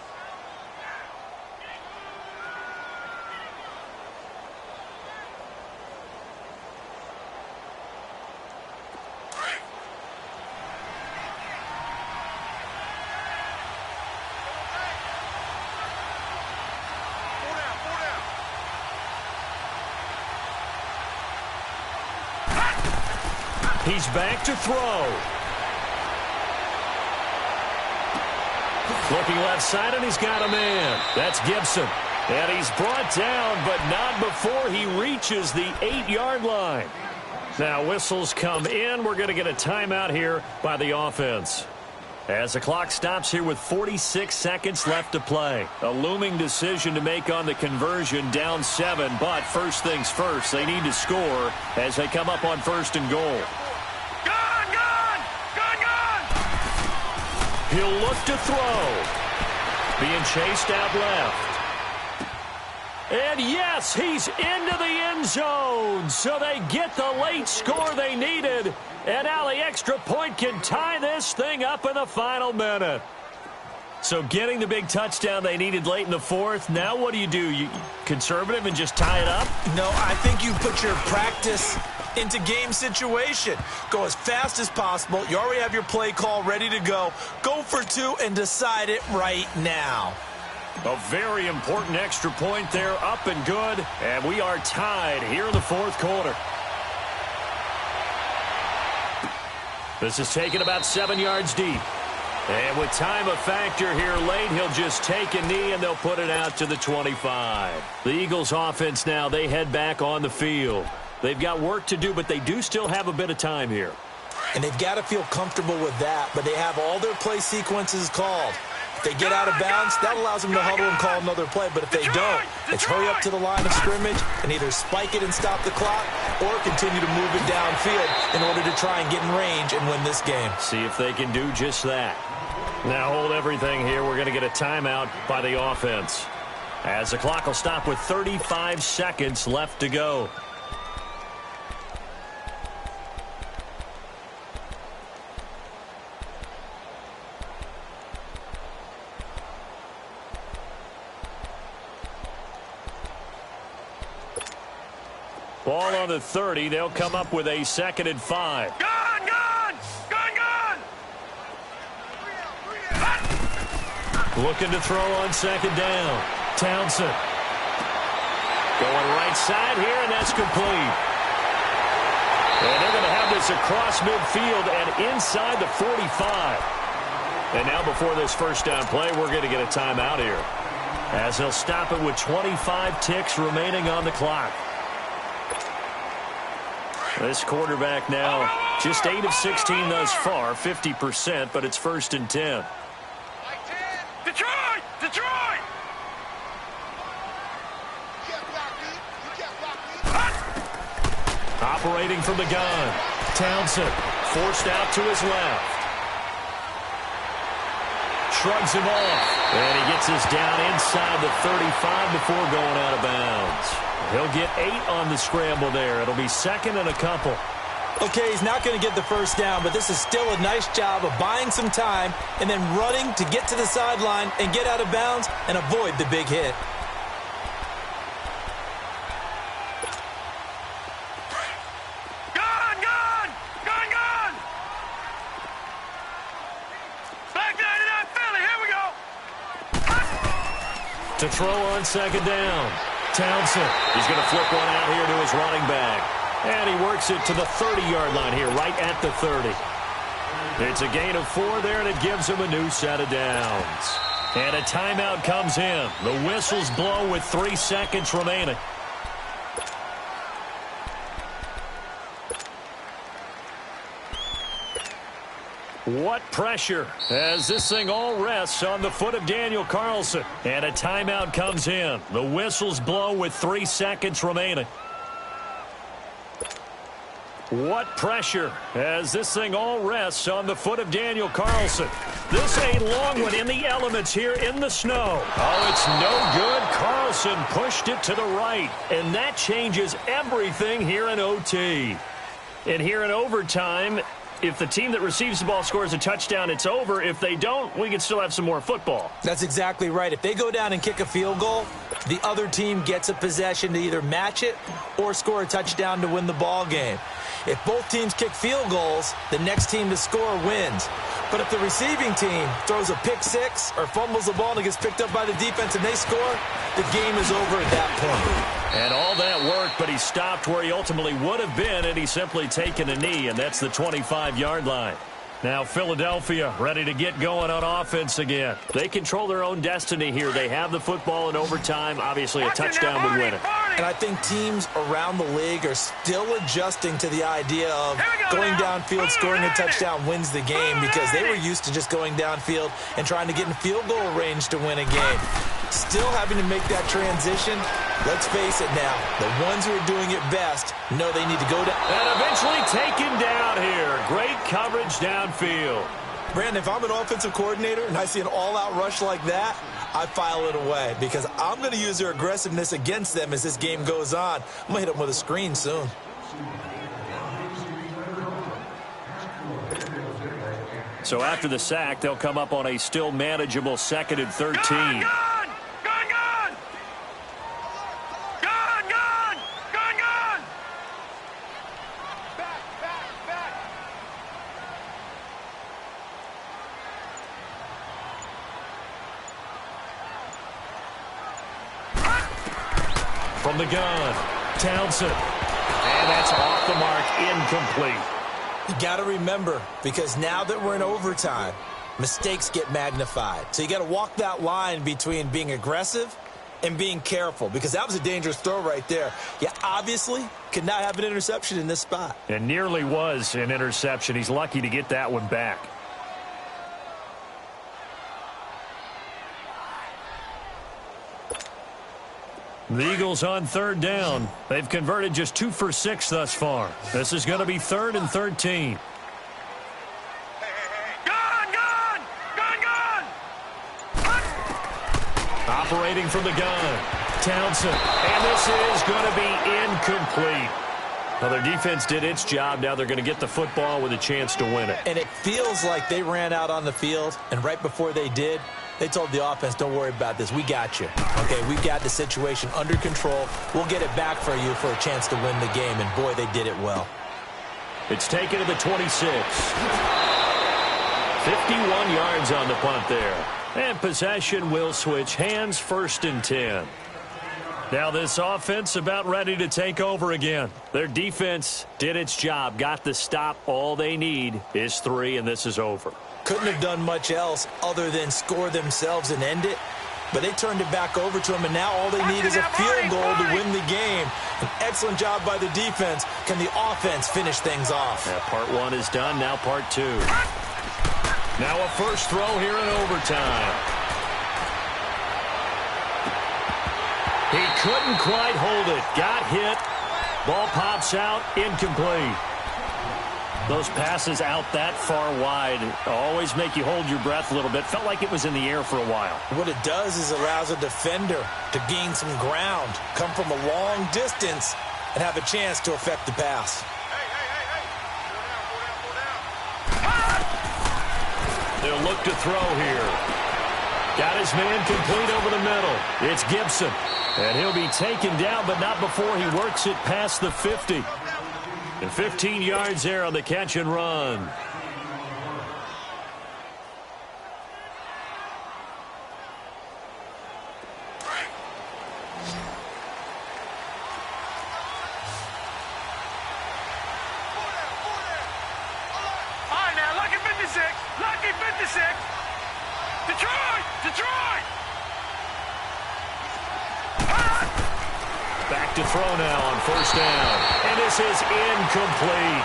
He's back to throw. Looking left side, and he's got a man. That's Gibson. And he's brought down, but not before he reaches the 8-yard line. Now whistles come in. We're going to get a timeout here by the offense. As the clock stops here with 46 seconds left to play. A looming decision to make on the conversion, down 7. But first things first, they need to score as they come up on 1st and goal. Gun, gun! Gun, gun! He'll look to throw. Being chased out left. And yes, he's into the end zone. So they get the late score they needed. And now the extra point can tie this thing up in the final minute. So getting the big touchdown they needed late in the 4th. Now what do? You conservative and just tie it up? No, I think you put your practice into game situation. Go as fast as possible. You already have your play call ready to go. Go for 2 and decide it right now. A very important extra point there, up and good. And we are tied here in the 4th quarter. This is taken about 7 yards deep. And with time a factor here late, he'll just take a knee and they'll put it out to the 25. The Eagles offense now, they head back on the field. They've got work to do, but they do still have a bit of time here. And they've got to feel comfortable with that, but they have all their play sequences called. If they get out of bounds, that allows them to huddle and call another play. But if they don't, it's hurry up to the line of scrimmage and either spike it and stop the clock or continue to move it downfield in order to try and get in range and win this game. See if they can do just that. Now hold everything here. We're going to get a timeout by the offense. As the clock will stop with 35 seconds left to go. Ball on the 30. They'll come up with a 2nd and 5. Gun, gun! Gun, gun! Looking to throw on 2nd down. Townsend. Going right side here, and that's complete. And they're going to have this across midfield and inside the 45. And now before this first down play, we're going to get a timeout here. As they'll stop it with 25 ticks remaining on the clock. This quarterback now just 8 of 16 thus far, 50%, but it's 1st and 10. Detroit! Detroit! Operating from the gun. Townsend forced out to his left. Shrugs him off. And he gets us down inside the 35 before going out of bounds. He'll get 8 on the scramble there. It'll be 2nd and a couple. Okay, he's not going to get the first down, but this is still a nice job of buying some time and then running to get to the sideline and get out of bounds and avoid the big hit. Gun, gun! Gun, gun! Back 99 Philly, here we go! To throw on 2nd down. Townsend. He's going to flip one out here to his running back. And he works it to the 30-yard line here, right at the 30. It's a gain of 4 there, and it gives him a new set of downs. And a timeout comes in. The whistles blow with 3 seconds remaining. What pressure as this thing all rests on the foot of Daniel Carlson. And a timeout comes in. The whistles blow with 3 seconds remaining. What pressure as this thing all rests on the foot of Daniel Carlson. This a long one in the elements here in the snow. Oh, it's no good. Carlson pushed it to the right. And that changes everything here in OT. And here in overtime, if the team that receives the ball scores a touchdown, it's over. If they don't, we can still have some more football. That's exactly right. If they go down and kick a field goal, the other team gets a possession to either match it or score a touchdown to win the ball game. If both teams kick field goals, the next team to score wins. But if the receiving team throws a pick six or fumbles the ball and it gets picked up by the defense and they score, the game is over at that point. And all that worked, but he stopped where he ultimately would have been, and he's simply taken a knee, and that's the 25-yard line. Now Philadelphia ready to get going on offense again. They control their own destiny here. They have the football in overtime. Obviously, a touchdown would win it. And I think teams around the league are still adjusting to the idea of going downfield, scoring a touchdown wins the game, because they were used to just going downfield and trying to get in field goal range to win a game. Still having to make that transition. Let's face it now, the ones who are doing it best know they need to go down. And eventually taken down here. Great coverage downfield. Brandon, if I'm an offensive coordinator and I see an all-out rush like that, I file it away, because I'm going to use their aggressiveness against them as this game goes on. I'm going to hit them with a screen soon. So after the sack, they'll come up on a still manageable 2nd and 13. From the gun, Townsend. And that's off the mark, incomplete. You got to remember, because now that we're in overtime, mistakes get magnified. So you got to walk that line between being aggressive and being careful, because that was a dangerous throw right there. You obviously could not have an interception in this spot. And nearly was an interception. He's lucky to get that one back. The Eagles on 3rd down. They've converted just 2 for 6 thus far. This is going to be 3rd and 13. Operating from the gun, Townsend. And this is going to be incomplete. Well, their defense did its job. Now they're going to get the football with a chance to win it. And it feels like they ran out on the field, and right before they did, they told the offense, don't worry about this. We got you. Okay, we've got the situation under control. We'll get it back for you for a chance to win the game. And, boy, they did it well. It's taken to the 26. 51 yards on the punt there. And possession will switch hands, 1st and 10. Now this offense about ready to take over again. Their defense did its job, got the stop. All they need is 3, and this is over. Couldn't have done much else other than score themselves and end it. But they turned it back over to them, and now all they need is a field goal to win the game. An excellent job by the defense. Can the offense finish things off? Yeah, part 1 is done, now part 2. Now a first throw here in overtime. He couldn't quite hold it. Got hit. Ball pops out, incomplete. Those passes out that far wide always make you hold your breath a little bit. Felt like it was in the air for a while. What it does is allows a defender to gain some ground, come from a long distance, and have a chance to affect the pass. They'll look to throw here. Got his man complete over the middle. It's Gibson. And he'll be taken down, but not before he works it past the 50. And 15 yards there on the catch and run. All right, now, lucky 56. Lucky 56. Detroit! Detroit! Back to throw now on 1st down. And this is incomplete.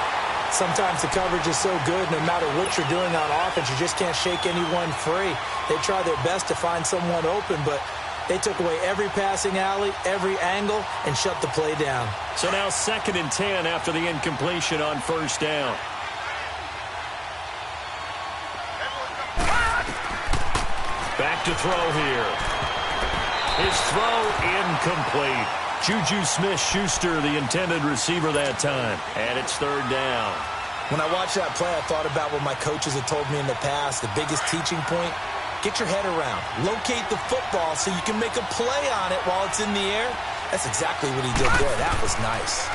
Sometimes the coverage is so good, no matter what you're doing on offense, you just can't shake anyone free. They try their best to find someone open, but they took away every passing alley, every angle, and shut the play down. So now 2nd and 10 after the incompletion on 1st down. Back to throw here. His throw incomplete. Juju Smith-Schuster, the intended receiver that time. And it's 3rd down. When I watched that play, I thought about what my coaches had told me in the past. The biggest teaching point, get your head around. Locate the football so you can make a play on it while it's in the air. That's exactly what he did there. That was nice.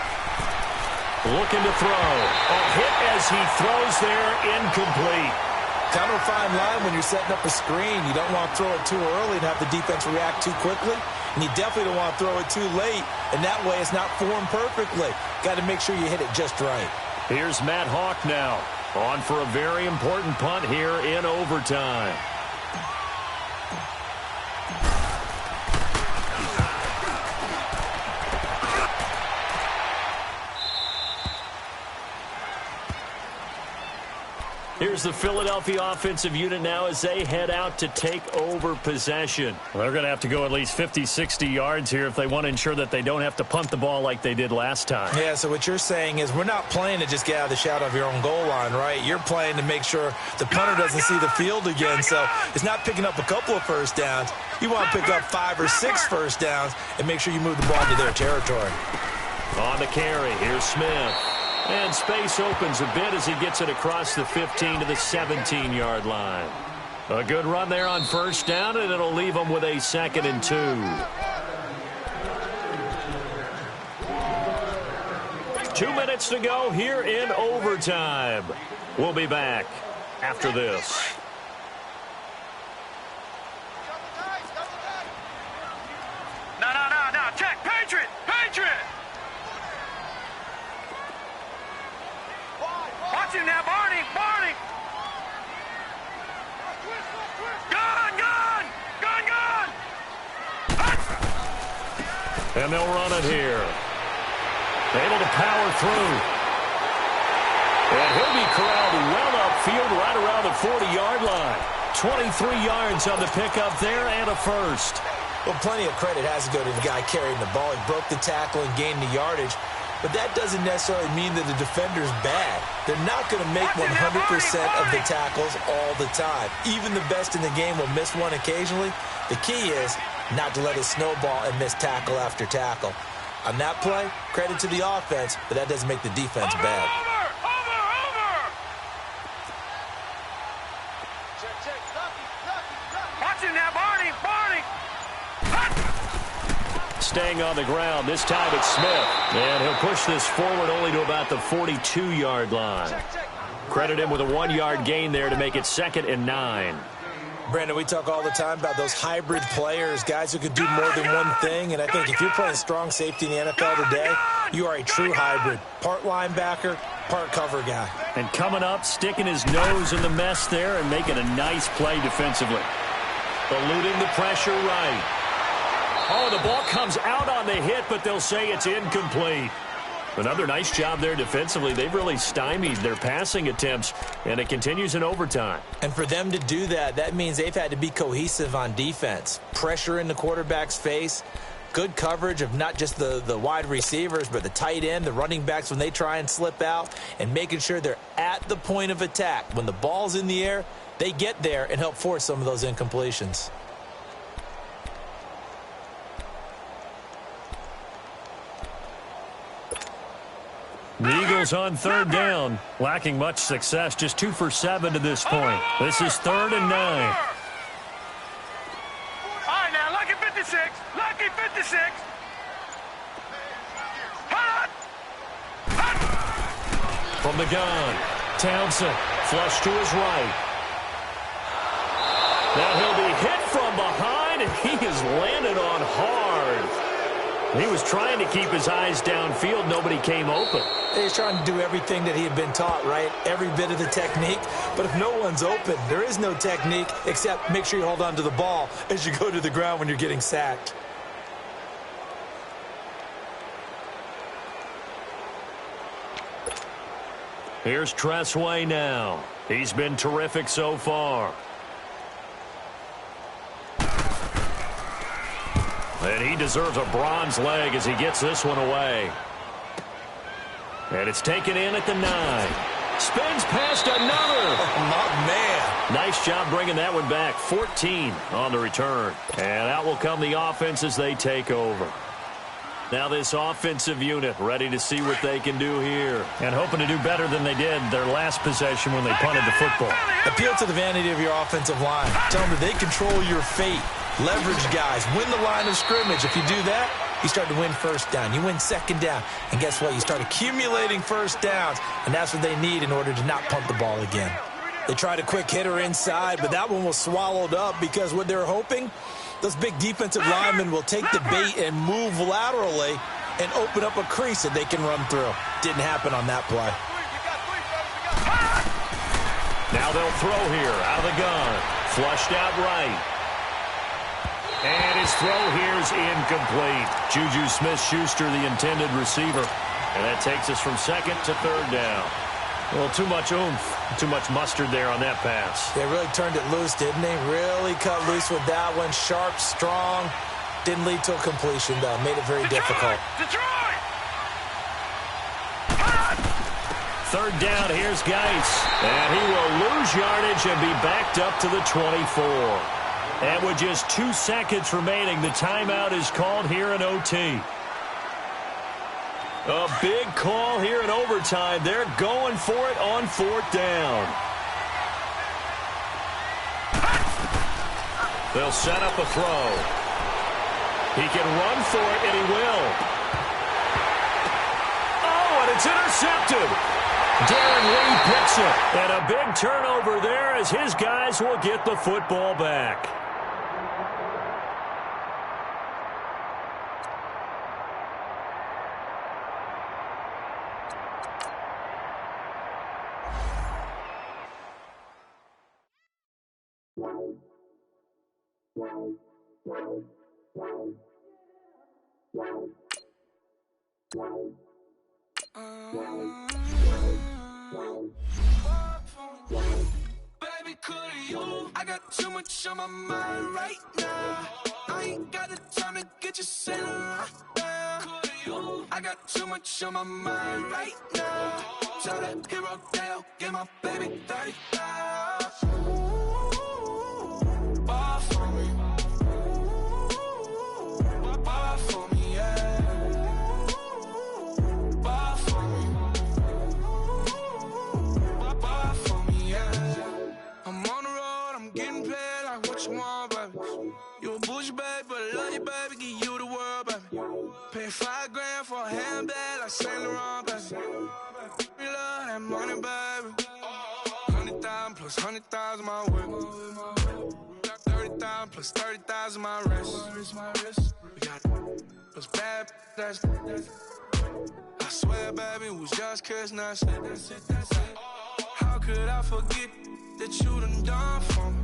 Looking to throw. A hit as he throws there, incomplete. Kind of a fine line when you're setting up a screen. You don't want to throw it too early and have the defense react too quickly. And you definitely don't want to throw it too late. And that way it's not formed perfectly. Got to make sure you hit it just right. Here's Matt Hawk now. On for a very important punt here in overtime. Here's the Philadelphia offensive unit now as they head out to take over possession. They're going to have to go at least 50, 60 yards here if they want to ensure that they don't have to punt the ball like they did last time. Yeah, so what you're saying is we're not playing to just get out of the shadow of your own goal line, right? You're playing to make sure the punter doesn't see the field again. So it's not picking up a couple of first downs. You want to pick up 5 or 6 first downs and make sure you move the ball to their territory. On the carry, here's Smith. And space opens a bit as he gets it across the 15 to the 17-yard line. A good run there on first down, and it'll leave them with a 2nd and 2. 2 minutes to go here in overtime. We'll be back after this. No. Check. Patriot. Watch him now, Barney. Gun. And they'll run it here. Able to power through. And he'll be corralled well upfield right around the 40-yard line. 23 yards on the pickup there and a first. Well, plenty of credit has to go to the guy carrying the ball. He broke the tackle and gained the yardage. But that doesn't necessarily mean that the defender's bad. They're not going to make 100% of the tackles all the time. Even the best in the game will miss one occasionally. The key is not to let it snowball and miss tackle after tackle. On that play, credit to the offense, but that doesn't make the defense bad. Over! Check. Watch him now, Barney! Staying on the ground, this time it's Smith. And he'll push this forward only to about the 42-yard line. Credit him with a 1-yard gain there to make it 2nd and 9. Brandon, we talk all the time about those hybrid players, guys who could do more than one thing. And I think if you're playing strong safety in the NFL today, you are a true hybrid. Part linebacker, part cover guy. And coming up, sticking his nose in the mess there and making a nice play defensively. Eluding the pressure right. Oh, the ball comes out on the hit, but they'll say it's incomplete. Another nice job there defensively. They've really stymied their passing attempts, and it continues in overtime. And for them to do that, that means they've had to be cohesive on defense. Pressure in the quarterback's face, good coverage of not just the wide receivers, but the tight end, the running backs when they try and slip out, and making sure they're at the point of attack. When the ball's in the air, they get there and help force some of those incompletions. The Eagles on 3rd down, lacking much success, just 2 for 7 to this point. This is 3rd and 9. All right, now, lucky 56. From the gun, Townsend, flush to his right. Now he'll be hit from behind, and he is landed on hard. He was trying to keep his eyes downfield. Nobody came open. He's trying to do everything that he had been taught, right? Every bit of the technique. But if no one's open, there is no technique except make sure you hold on to the ball as you go to the ground when you're getting sacked. Here's Tressway now. He's been terrific so far. And he deserves a bronze leg as he gets this one away. And it's taken in at the 9. Spins past another. Oh, my man. Nice job bringing that one back. 14 on the return. And out will come the offense as they take over. Now this offensive unit ready to see what they can do here. And hoping to do better than they did their last possession when they punted the football. Appeal to the vanity of your offensive line. Tell them that they control your fate. Leverage guys. Win the line of scrimmage. If you do that, you start to win first down. You win second down. And guess what? You start accumulating first downs. And that's what they need in order to not punt the ball again. They tried a quick hitter inside, but that one was swallowed up because what they're hoping, those big defensive linemen will take the bait and move laterally and open up a crease that they can run through. Didn't happen on that play. Now they'll throw here out of the gun. Flushed out right. And his throw here is incomplete. Juju Smith-Schuster, the intended receiver. And that takes us from second to third down. Well, too much oomph, too much mustard there on that pass. They really turned it loose, didn't they? Really cut loose with that one. Sharp, strong. Didn't lead to a completion, though. Made it very difficult. Detroit! Third down, here's Geis. And he will lose yardage and be backed up to the 24. And with just 2 seconds remaining, the timeout is called here in OT. A big call here in overtime. They're going for it on 4th down. They'll set up a throw. He can run for it, and he will. Oh, and it's intercepted. Darren Lee picks it. And a big turnover there as his guys will get the football back. Baby, could you? I got too much on my mind right now. I ain't got the time to get you sitting right now. Could you? I got too much on my mind right now. Tell that hero Dale, get my baby 35. Bar for me. Bar for me, yeah. Bar for me. Bar for me, yeah. I'm on the road, I'm getting paid like what you want, baby. You a bougie, baby, but I love you, baby. Give you the world, baby. Pay $5 grand for a handbag like Saint Laurent, baby. We love that money, baby. 100,000 plus 100,000 my way. Got 30,000 plus 30,000 my wrist. We got those bad, that's I swear, baby, it was just kiss, that's it. How could I forget that you done for me?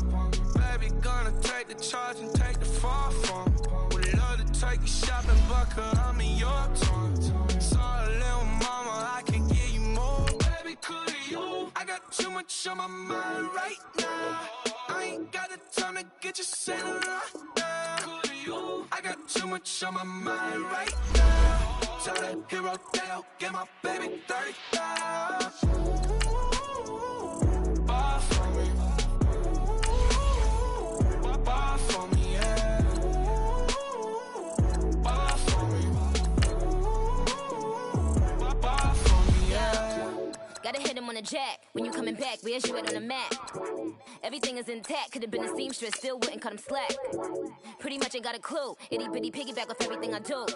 Baby, gonna take the charge and take the fall from me. Would love to take you shopping, but I'm in your town. Sorry, little mama, I can give you more. Baby, could you? I got too much on my mind right now. I ain't got the time to get you sitting right now. Could you? I got too much on my mind right now. Tell that hero Dale, get my baby 35. Bar for me. Bar for me, yeah. Bar for me. Bar for me, yeah. Gotta hit him on the jack. When you coming back, where's you at on the map? Everything is intact. Could've been a seamstress, still wouldn't cut him slack. Pretty much ain't got a clue. Itty bitty piggyback with everything I do.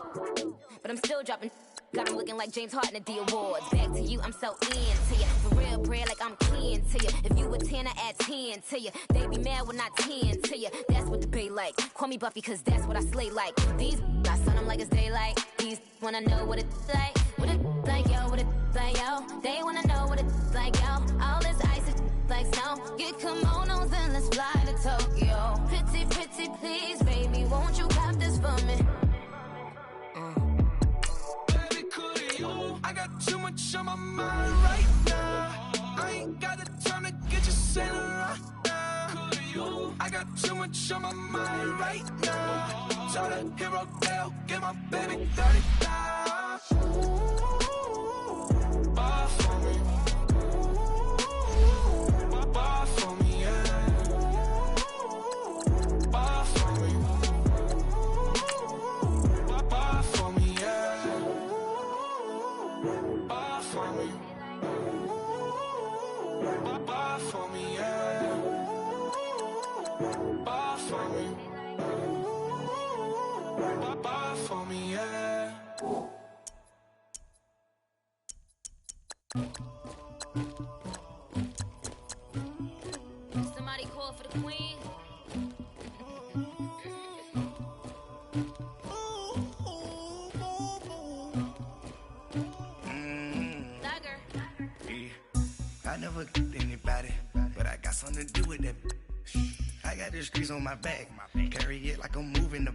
But I'm still dropping. Got him looking like James Harden at the awards. Back to you, I'm so into you. For real, bread, like I'm keen to you. If you a 10, I add 10 to you. They be mad when I 10 to you. That's what the bay like. Call me Buffy, cause that's what I slay like. These, I sun them like it's daylight. These wanna know what it's like. What it like, yo, what it like, yo. They wanna know what it's like, yo. All this ice is like snow. Get kimonos and let's fly to Tokyo. Pretty, pretty, please, baby, won't you cop this for me? I got too much on my mind right now. I ain't got the time to get you sitting right now. I got too much on my mind right now. Tell that hero Dale, get my baby 35. Bar for me. Bar for me, yeah. Bar for me. Bar for me, yeah. Bar for me. Bar for me, yeah. Bar for me. Bar for me, yeah. Somebody call for the queen. I never get anybody, but I to do with that. I got the streets on my back. Carry it like I'm moving the